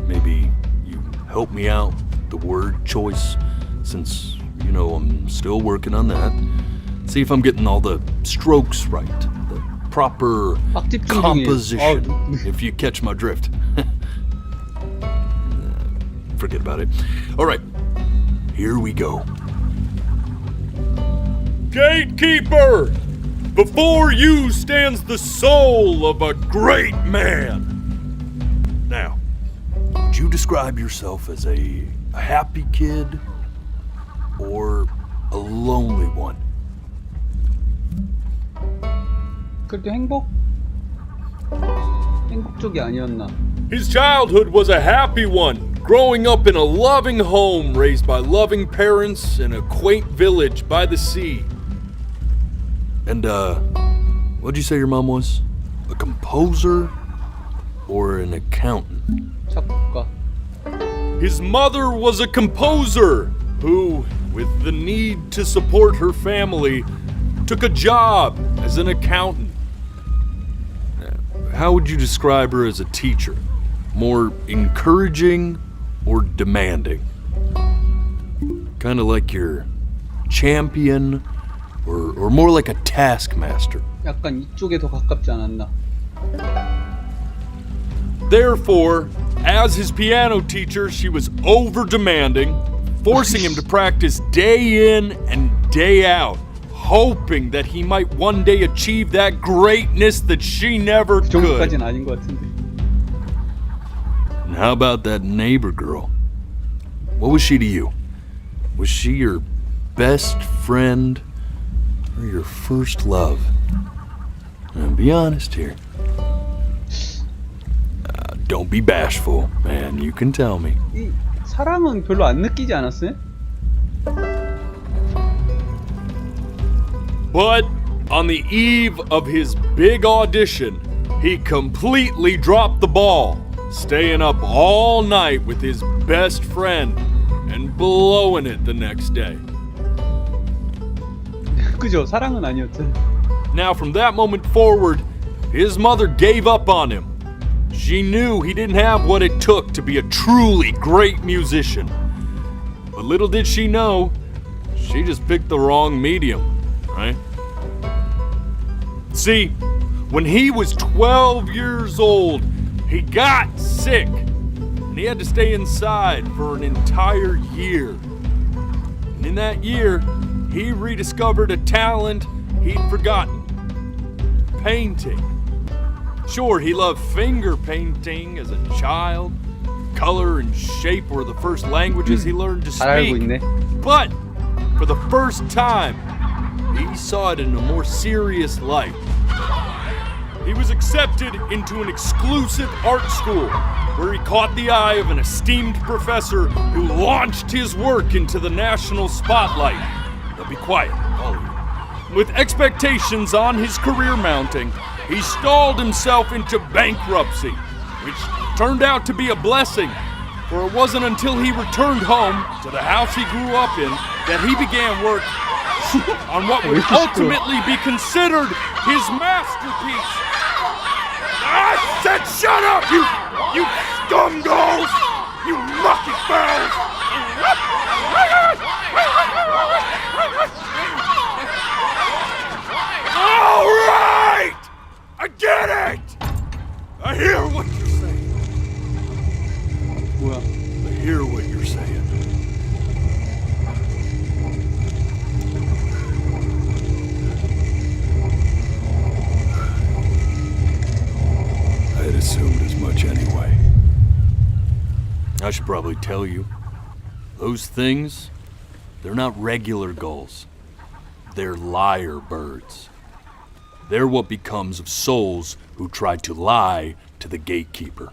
Maybe you help me out with the word choice, since, you know, I'm still working on that. See if I'm getting all the strokes right, the proper composition, if you catch my drift. Forget about it. All right, here we go. Gatekeeper! Before you stands the soul of a great man. Now, would you describe yourself as a happy kid or a lonely one? 그래도 행복 쪽이 아니었나? His childhood was a happy one, growing up in a loving home raised by loving parents in a quaint village by the sea. And, what'd you say your mom was? A composer or an accountant? 작곡가. His mother was a composer who, with the need to support her family, took a job as an accountant. How would you describe her as a teacher? More encouraging or demanding? Kind of like your champion or more like a taskmaster? 약간 이쪽에 더 가깝지 않았나? Therefore, as his piano teacher, she was over-demanding, forcing him to practice day in and day out, hoping that he might one day achieve that greatness that she never 그 could. 정도까지는 아닌 것 같은데. And how about that neighbor girl? What was she to you? Was she your best friend or your first love? And be honest here. Don't be bashful, man. You can tell me. 이 사랑은 별로 안 느끼지 않았어요? But on the eve of his big audition, he completely dropped the ball, staying up all night with his best friend and blowing it the next day. 그죠? 사랑은 아니었죠. Now, from that moment forward, his mother gave up on him. She knew he didn't have what it took to be a truly great musician. But little did she know, she just picked the wrong medium, right? See, when he was 12 years old, he got sick, and he had to stay inside for an entire year. And in that year, he rediscovered a talent he'd forgotten: painting. Sure, he loved finger painting as a child. Color and shape were the first languages he learned to 잘 알고 speak. 있네. But for the first time, he saw it in a more serious light. He was accepted into an exclusive art school where he caught the eye of an esteemed professor who launched his work into the national spotlight. Now be quiet, all of you. With expectations on his career mounting, he stalled himself into bankruptcy, which turned out to be a blessing, for it wasn't until he returned home to the house he grew up in that he began work on what would ultimately be considered his masterpiece. I said shut up, you scumdolls! You mucky fowls! I should probably tell you. Those things, they're not regular gulls. They're lyre birds. They're what becomes of souls who try to lie to the gatekeeper.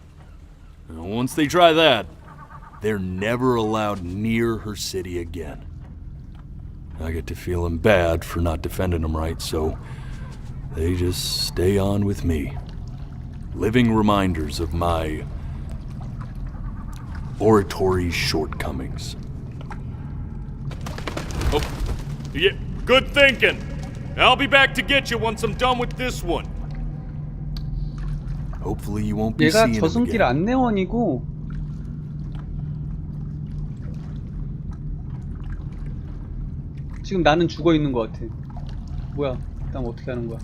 And once they try that, they're never allowed near her city again. I get to feeling bad for not defending them right, so they just stay on with me. Living reminders of my oratory shortcomings. Oh, yeah, good thinking. I'll be back to get you once I'm done with this one. Hopefully you won't be 얘가 seeing him 저승길 again. 안내원이고 지금 나는 죽어 있는 것 같아. 뭐야? 그다음 어떻게 하는 거야?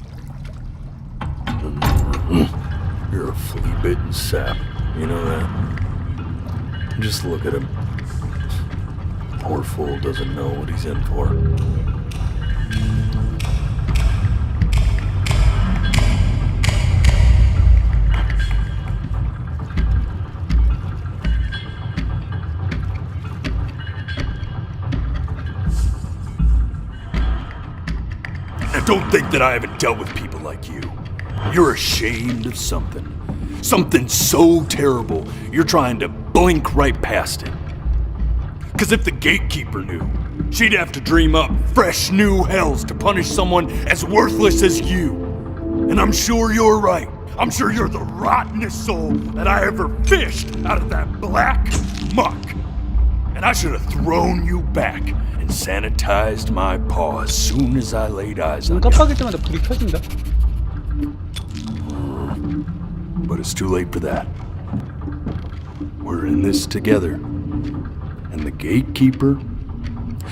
You're a flea-bitten sap. You know that? Just look at him. Poor fool doesn't know what he's in for. Now don't think that I haven't dealt with people like you. You're ashamed of something. Something so terrible, you're trying to blink right past it. Because if the gatekeeper knew, she'd have to dream up fresh new hells to punish someone as worthless as you. And I'm sure you're right. I'm sure you're the rottenest soul that I ever fished out of that black muck. And I should have thrown you back and sanitized my paw as soon as I laid eyes on 눈 you. 깜빡일 때마다 불이 켜진다. But it's too late for that. We're in this together. And the gatekeeper,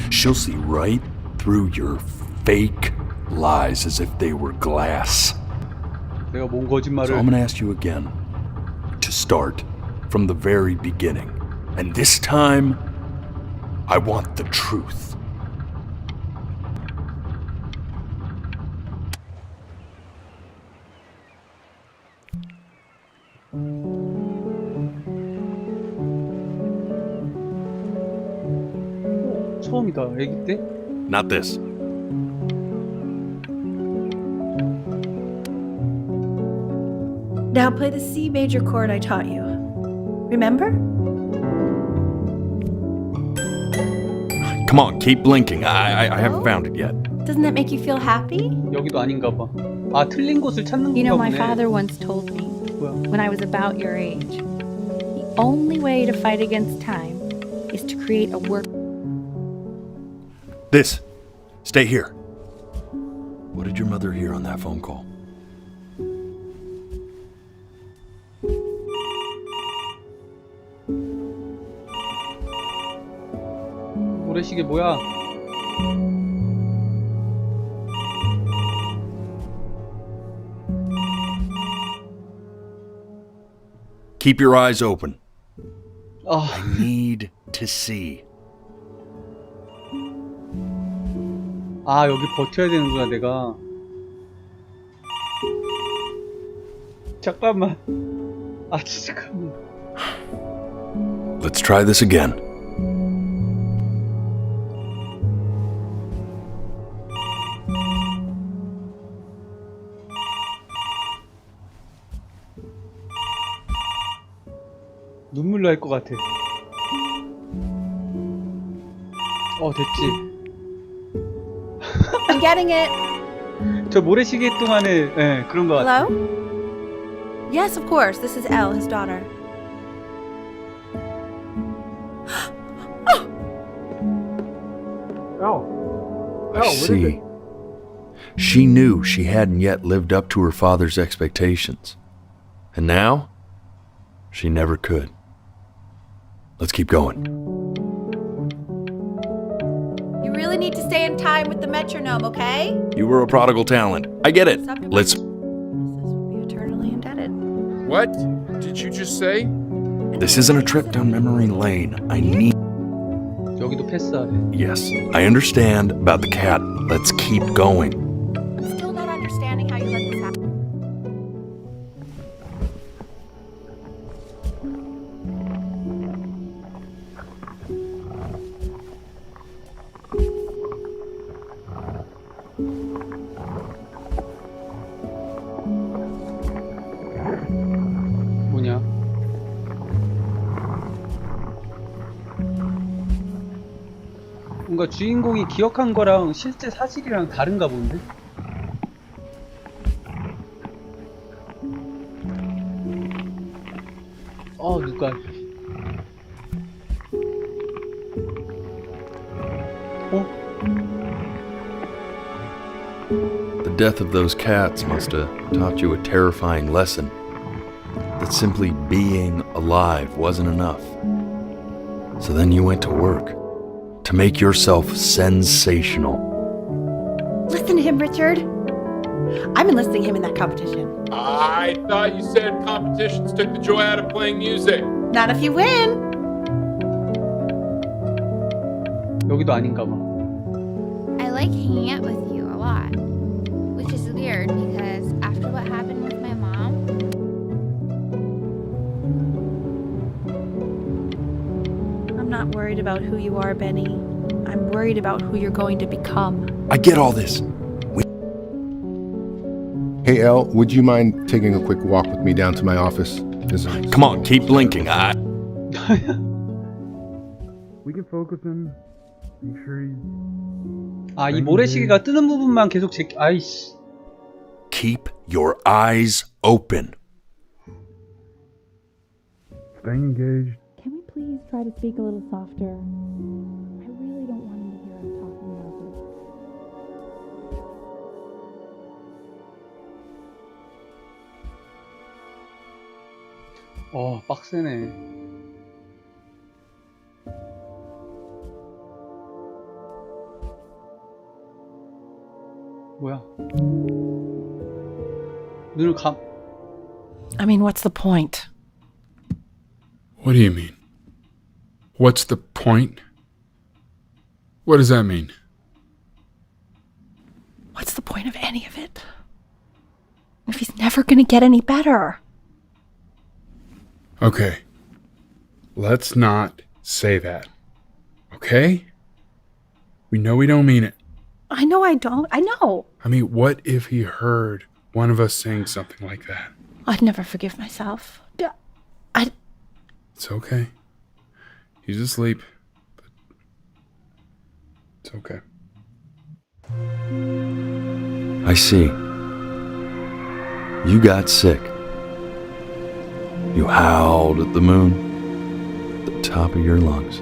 she'll see right through your fake lies as if they were glass. 내가 뭔 So 거짓말을? I'm gonna ask you again to start from the very beginning. And this time, I want the truth. 처음이다. 아기 때? Not this. Now play the C major chord I taught you. Remember? Come on, keep blinking. I haven't found it yet. Doesn't that make you feel happy? 여기도 아닌가 봐. 아, 틀린 곳을 찾는 You know, 건가 my 보네. father once told me, 뭐야? when I was about your age, the only way to fight against time is to create a work. This. Stay here. What did your mother hear on that phone call? 모래시계 뭐야? Keep your eyes open. 아, I need to see. 아 여기 버텨야 되는구나 내가. 잠깐만. 아 진짜 잠깐만. Let's try this again. 눈물 날 것 같아. 됐지. I'm getting it. 저 모래시계 동안에 예, 그런 것 같아. Hello? Yes, of course. This is Elle, his daughter. I see. She knew she hadn't yet lived up to her father's expectations. And now, she never could. Let's keep going. You really need to stay in time with the metronome, okay? You were a prodigal talent. I get it. Let's... Eternally indebted. What did you just say? This isn't a trip down memory lane. I need... 여기도 패스하래. Yes, I understand about the cat. Let's keep going. Still not understanding how you let this happen. 뭔가 주인공이 기억한 거랑 실제 사실이랑 다른가 본데? 누가 The death of those cats must have taught you a terrifying lesson. That simply being alive wasn't enough. So then you went to work to make yourself sensational. Listen to him, Richard. I'm enlisting him in that competition. I thought you said competitions took the joy out of playing music. Not if you win. 여기도 아닌가 봐. I like hanging out with you a lot, which is weird because after what happened with my mom, I'm not worried about who you are, Benny. I'm worried about who you're going to become. I get all this. Hey, Elle, would you mind taking a quick walk with me down to my office? Come on, keep blinking. We can focus and make sure he's 이 모래시계가 뜨는 부분만 계속 아이씨. Keep your eyes open. staying engaged. Can we please try to speak a little softer? I really don't want him to hear us talking about this. 빡세네. 뭐야? 눈을 감. I mean, what's the point? What do you mean? What's the point? What does that mean? What's the point of any of it? If he's never gonna get any better. Okay. Let's not say that. Okay? We know we don't mean it. I know I don't. I know. I mean, what if he heard one of us saying something like that? I'd never forgive myself. It's okay. He's asleep. But it's okay. I see. You got sick. You howled at the moon at the top of your lungs.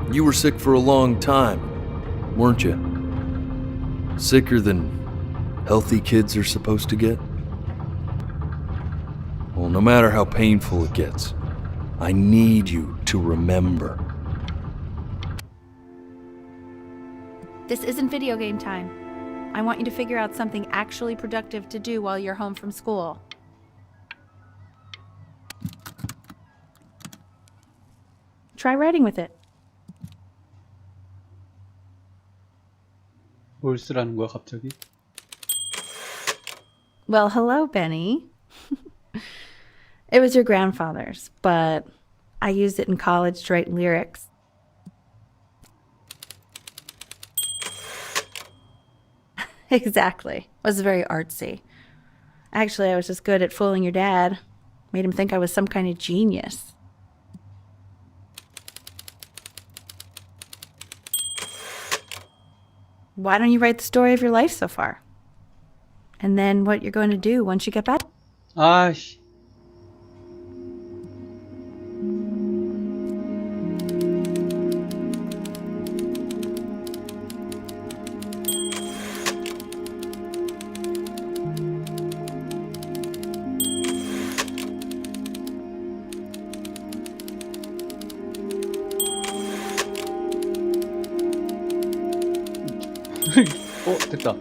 You were sick for a long time, weren't you? Sicker than healthy kids are supposed to get? Well, no matter how painful it gets, I need you to remember. This isn't video game time. I want you to figure out something actually productive to do while you're home from school. Try writing with it. 뭘 쓰라는 거야 갑자기? Well, hello, Benny. It was your grandfather's, but I used it in college to write lyrics. Exactly. It was very artsy. Actually, I was just good at fooling your dad. Made him think I was some kind of genius. Why don't you write the story of your life so far? And then what you're going to do once you get back? 아씨. 됐다.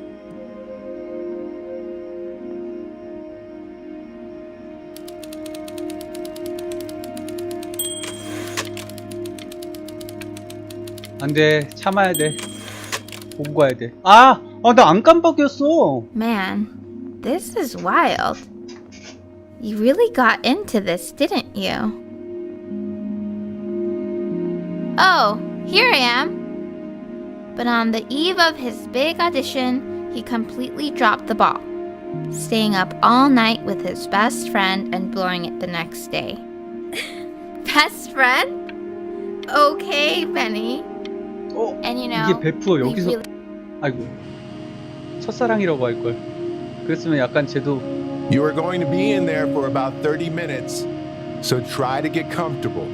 안 돼. 참아야 돼. 보고 가야 돼. 아, 나 안 깜빡이었어. Man, this is wild. You really got into this, didn't you? Oh, here I am. But on the eve of his big audition, he completely dropped the ball, staying up all night with his best friend and blowing it the next day. Best friend? Okay, Benny. And you know, 이게 베프어 we 여기서 really 아이고 첫사랑이라고 할 걸. 그랬으면 약간 쟤도 You are going to be in there for about 30 minutes, so try to get comfortable.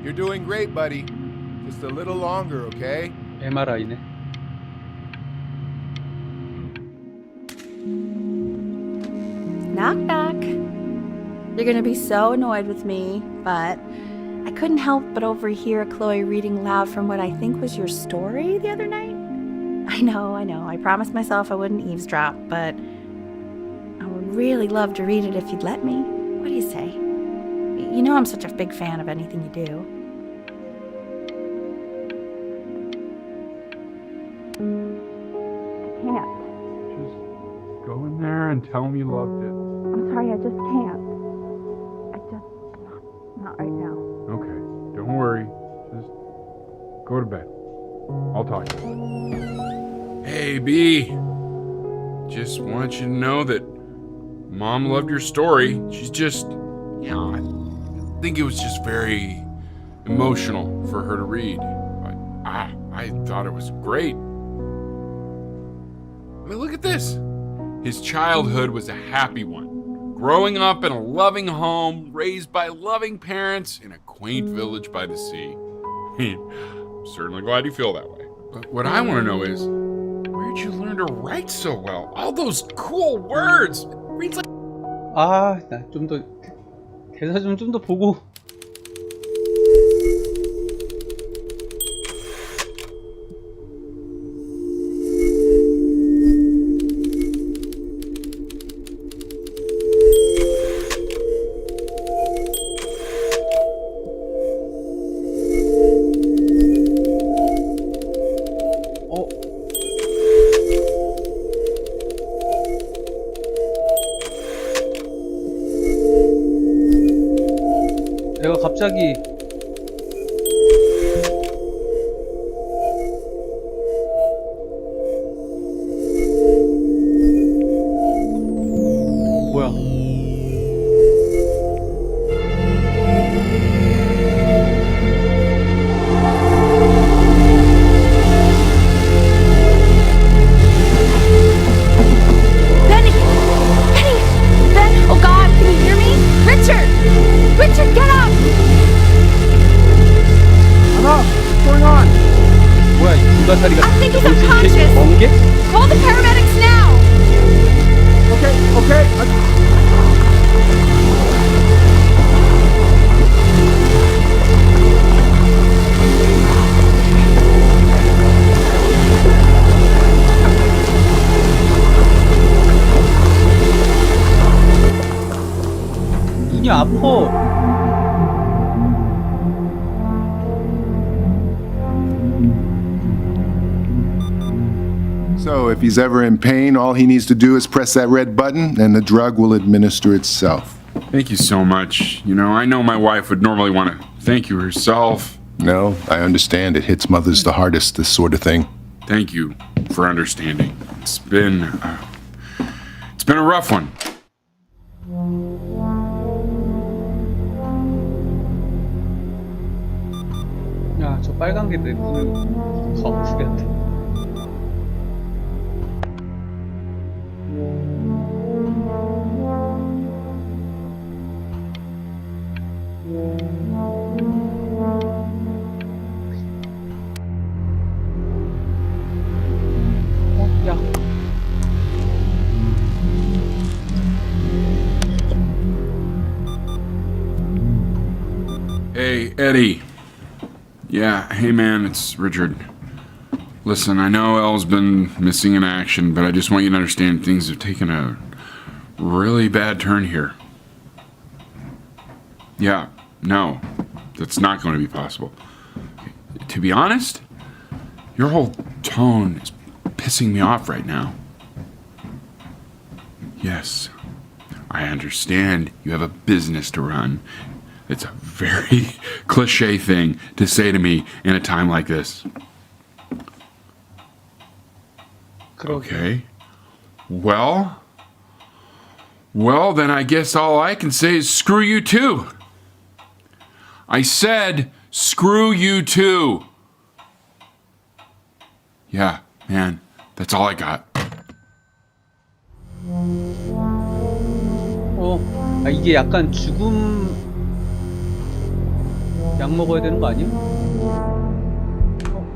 You're doing great, buddy. Just a little longer, okay? MRI네. Knock, knock. You're gonna be so annoyed with me, but I couldn't help but overhear Chloe reading loud from what I think was your story the other night. I know. I promised myself I wouldn't eavesdrop, but I would really love to read it if you'd let me. What do you say? You know I'm such a big fan of anything you do. I can't. Just go in there and tell him you loved it. I'm sorry, I just can't. Not right now. Okay, don't worry. Just go to bed. I'll talk to you. Hey, B. Just want you to know that Mom loved your story. She's just, I think it was just very emotional for her to read. But I thought it was great. I mean, look at this. His childhood was a happy one. Growing up in a loving home, raised by loving parents in a quaint village by the sea. I'm certainly glad you feel that way. But what I want to know is, where'd you learn to write so well? All those cool words. It reads like. 아, 나 좀 더 대사 좀 더 보고. 내가 갑자기 뭐야? Benny! Benny! Ben! Oh God, can you hear me? Richard! Richard, get up! I'm up! What's going on? 뭐야, 이 불가사리가 I think he's 뭐지, 이게 unconscious. 번개? Call the paramedics now! Okay. 눈이 아파. So if he's ever in pain, all he needs to do is press that red button and the drug will administer itself. Thank you so much. You know, I know my wife would normally want to thank you herself. No, I understand. It hits mothers the hardest, this sort of thing. Thank you for understanding. It's been a rough one. 야, 저 빨간 게 내 눈을 더 아프게 한다. 야. Hey, Eddie. Yeah, hey man, it's Richard. Listen, I know Elle's been missing in action, but I just want you to understand things have taken a really bad turn here. Yeah, no. That's not going to be possible. To be honest, your whole tone is pissing me off right now. Yes, I understand you have a business to run. It's a very cliche thing to say to me in a time like this. Okay. Well, then I guess all I can say is screw you too. I said screw you too. Yeah, man, that's all I got. 이게 약간 죽음 약 먹어야 되는 거 아니야?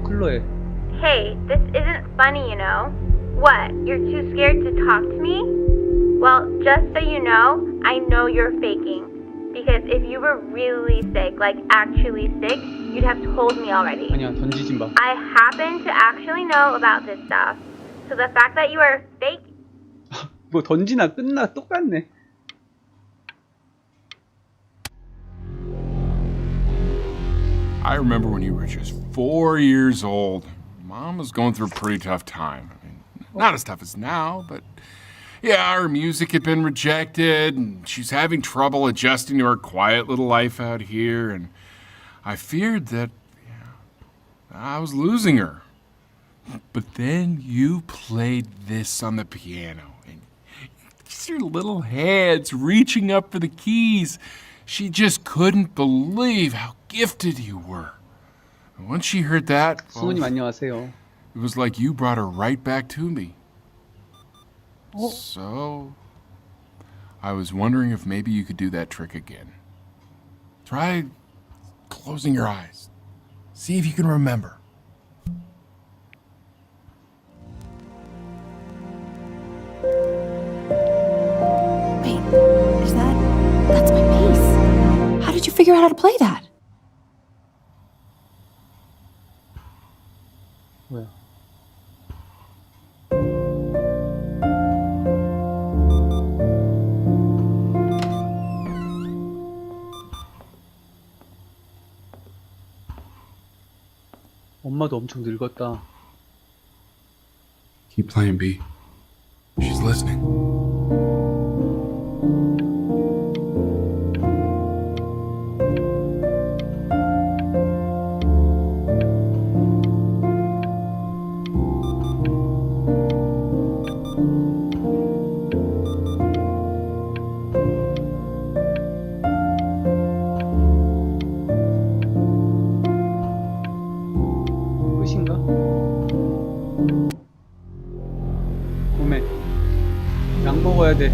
클로에. Hey, this isn't funny, you know. What? You're too scared to talk to me? Well, just so you know, I know you're faking. Because if you were really sick, like actually sick, you'd have told me already. 아니야, 던지지 마. I happen to actually know about this stuff. So the fact that you are fake. 뭐 던지나 끝나 똑같네. I remember when you were just 4 years old. Mom was going through a pretty tough time. I mean, not as tough as now, but yeah, her music had been rejected, and she's having trouble adjusting to her quiet little life out here, and I feared that I was losing her. But then you played this on the piano, and your little hands reaching up for the keys. She just couldn't believe how gifted you were. And once she heard that, 수모님 안녕하세요. it was like you brought her right back to me. So, I was wondering if maybe you could do that trick again. Try closing your eyes. See if you can remember. Wait, that's my bass. How did you figure out how to play that? 뭐야? 엄마도 엄청 늙었다. Keep playing, B. She's listening. 끝인가? 몸에 약 먹어야 돼.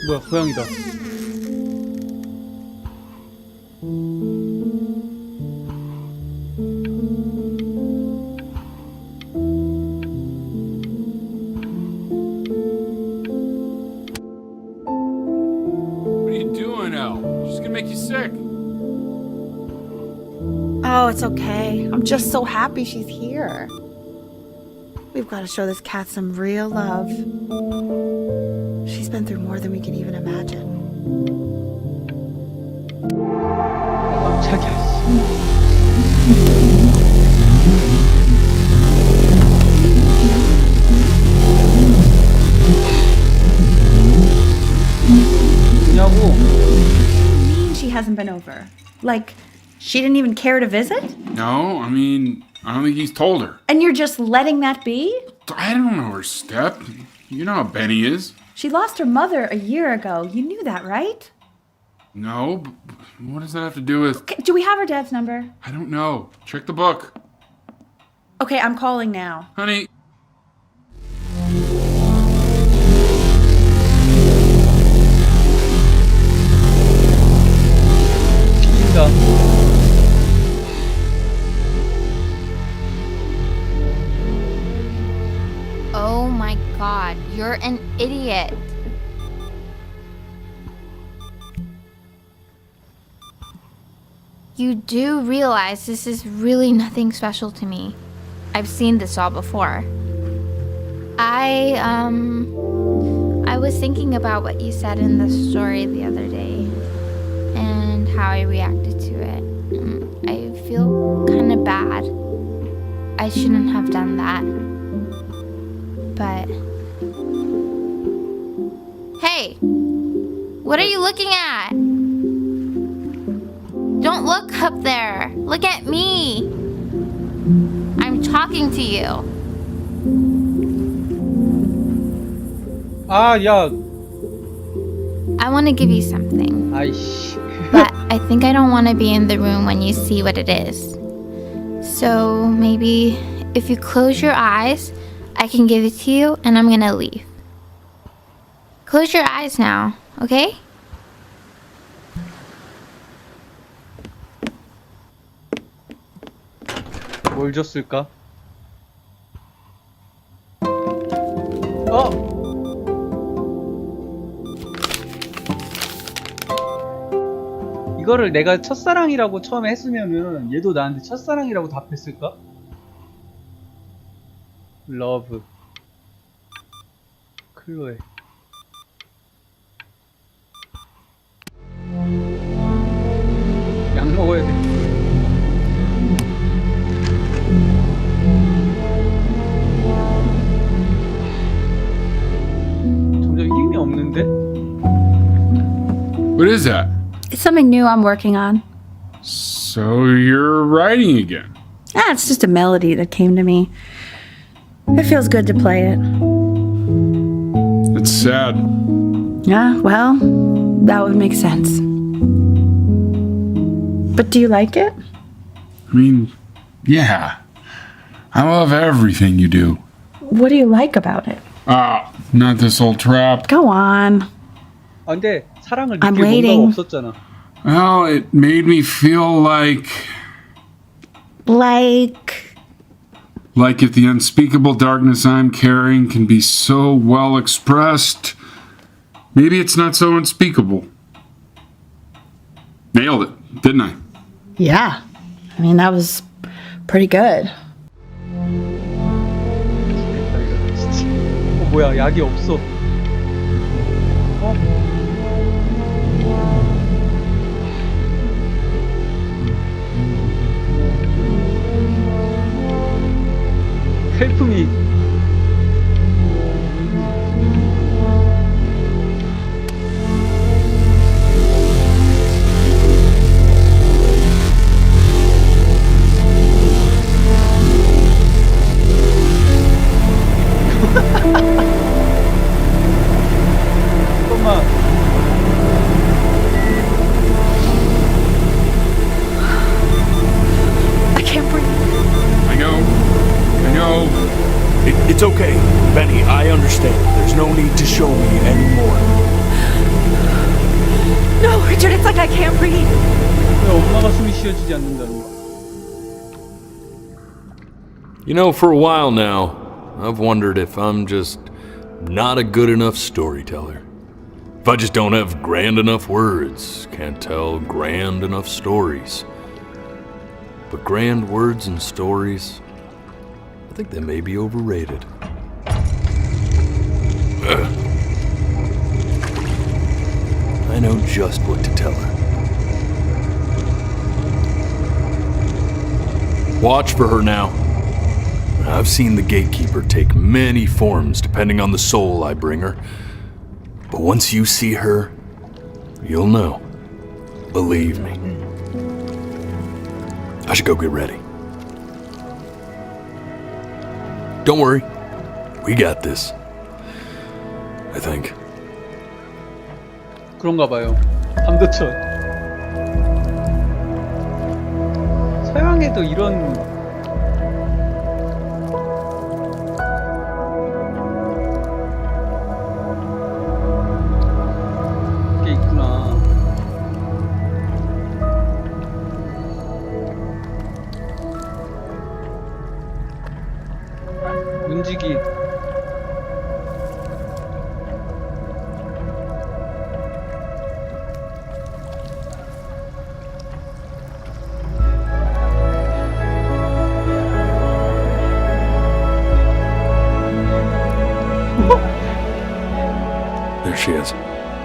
뭐야, 고양이다. What are you doing, Elle? She's gonna make you sick. Oh, it's okay. I'm just so happy she's here. We've got to show this cat some real love. She's been through more than we can even imagine. 뭐냐고? She hasn't been over. Like, she didn't even care to visit? No, I mean, I don't think he's told her. And you're just letting that be? I don't know her step. You know how Benny is. She lost her mother a year ago. You knew that, right? No, but what does that have to do with... Okay, do we have her dad's number? I don't know. Check the book. Okay, I'm calling now. Honey. Oh my god, you're an idiot. You do realize this is really nothing special to me. I've seen this all before. I was thinking about what you said in the story the other day and how I reacted to it. I feel kind of bad. I shouldn't have done that. But hey, what are you looking at? Don't look up there. Look at me. I'm talking to you. 아, 야. I want to give you something. 아이씨. But I think I don't want to be in the room when you see what it is. So maybe if you close your eyes, I can give it to you and I'm gonna leave. Close your eyes now, okay? 뭘 줬을까? 이거를 내가 첫사랑이라고 처음에 했으면은 얘도 나한테 첫사랑이라고 답했을까? 러브 클로에 약 먹어야 돼. 점점 힘이 없는데? What is that? It's something new I'm working on. So you're writing again? It's just a melody that came to me. It feels good to play it. It's sad. Yeah, well, that would make sense. But do you like it? I mean, yeah. I love everything you do. What do you like about it? Not this old trap. Go on. 아, 근데 사랑을 I'm 느낄 waiting. 뭔가가 없었잖아. Well, it made me feel like if the unspeakable darkness I'm carrying can be so well expressed, maybe it's not so unspeakable. Nailed it, didn't I? Yeah. I mean, that was pretty good. 뭐야, 약이 없어. Help me. 잠깐만. I can't breathe. I know. It's okay, Benny, I understand. There's no need to show me anymore. No, Richard, it's like I can't breathe. 왜 엄마가 숨이 쉬어지지 않는다는 거야? You know, for a while now, I've wondered if I'm just not a good enough storyteller. If I just don't have grand enough words, can't tell grand enough stories. But grand words and stories, I think they may be overrated. I know just what to tell her. Watch for her now. I've seen the gatekeeper take many forms depending on the soul I bring her. But once you see her, you'll know. Believe me. I should go get ready. Don't worry. We got this. I think. 그런가 봐요. 밤도천. 서양에도 이런 게 있구나. 문지기. There she is.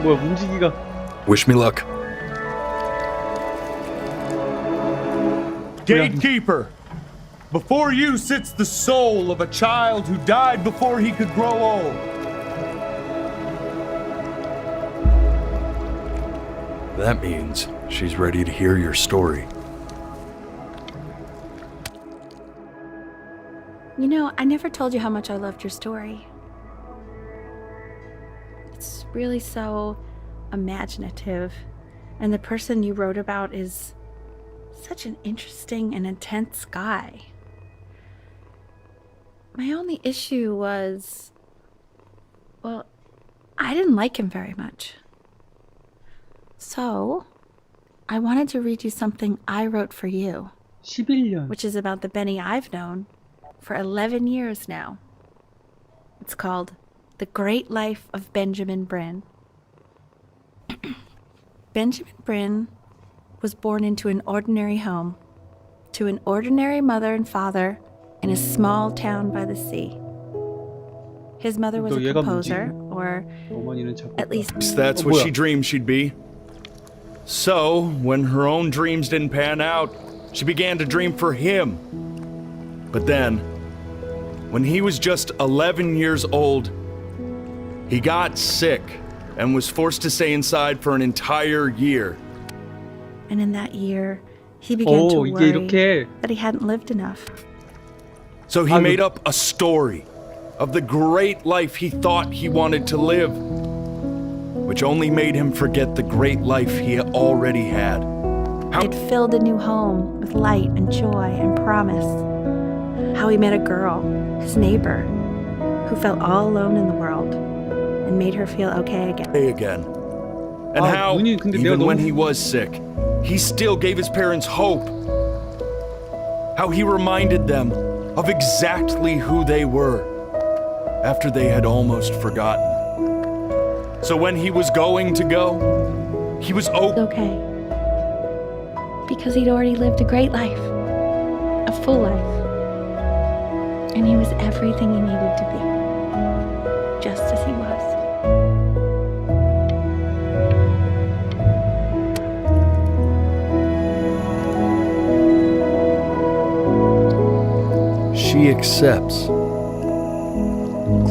뭐야, 움직이가. Wish me luck. Gatekeeper! Before you sits the soul of a child who died before he could grow old. That means she's ready to hear your story. You know, I never told you how much I loved your story. It's really so imaginative, and the person you wrote about is such an interesting and intense guy. My only issue was, well, I didn't like him very much. So, I wanted to read you something I wrote for you, 11년. which is about the Benny I've known for 11 years now. It's called The Great Life of Benjamin Bryn. Benjamin Bryn was born into an ordinary home, to an ordinary mother and father in a small town by the sea. His mother was a composer, or at least... That's what she dreamed she'd be. So, when her own dreams didn't pan out, she began to dream for him. But then, when he was just 11 years old, he got sick and was forced to stay inside for an entire year. And in that year, he began to worry that he hadn't lived enough. So he made up a story of the great life he thought he wanted to live, which only made him forget the great life he already had. It filled a new home with light and joy and promise. How he met a girl, his neighbor, who felt all alone in the world and made her feel okay again. And how, even when he was sick, he still gave his parents hope. How he reminded them of exactly who they were after they had almost forgotten. So when he was going to go, he was okay. Because he'd already lived a great life, a full life. And he was everything he needed to be, just as he was. She accepts.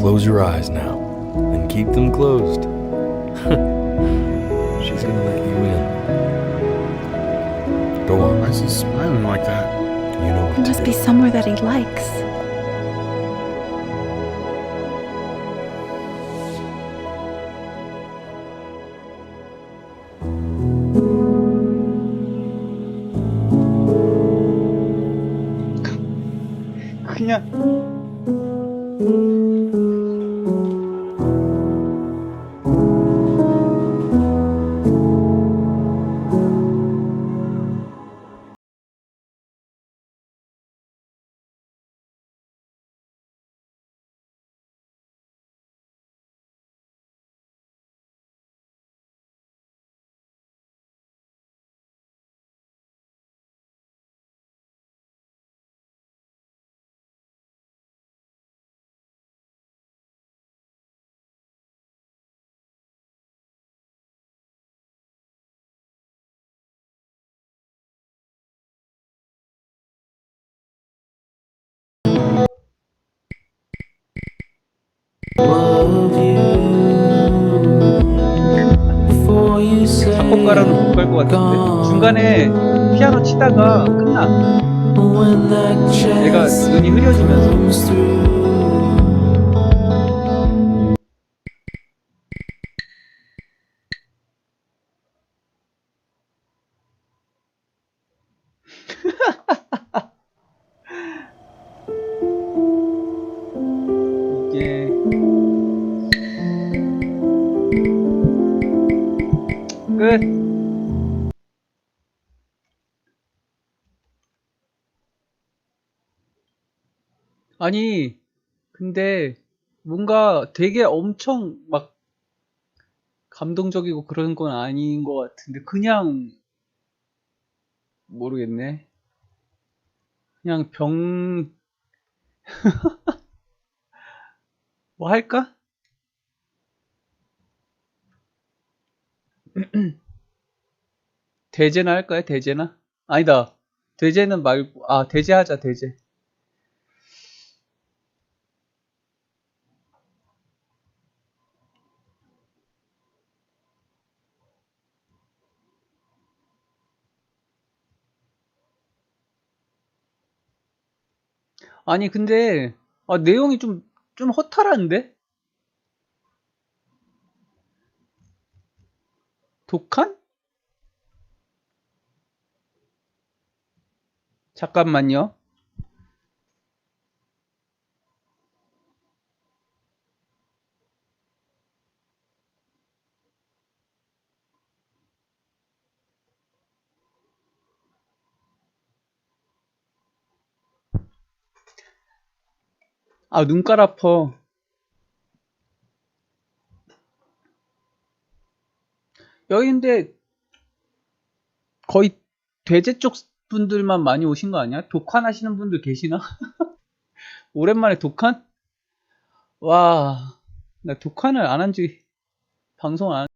Close your eyes now, and keep them closed. She's gonna let you in. Go on. Why is he smiling like that? You know It must be somewhere that he likes. 그냥 작곡가라는 못 갈 것 같은데 중간에 피아노 치다가 끝나. 내가 눈이 흐려지면서. 이게 끝. 아니, 근데 뭔가 되게 엄청 막 감동적이고 그런 건 아닌 것 같은데 그냥 모르겠네. 그냥 뭐 할까? 대제나 할까요? 대제나? 아니다. 대제는 말고, 아, 대제하자, 대제. 아니, 근데, 아, 내용이 좀 허탈한데? 독한? 잠깐만요. 아, 눈깔 아파. 여기 근데 거의 대제 쪽 분들만 많이 오신 거 아니야? 독한 하시는 분들 계시나? 오랜만에 독한? 와, 나 독한을 안 한 지, 방송을 안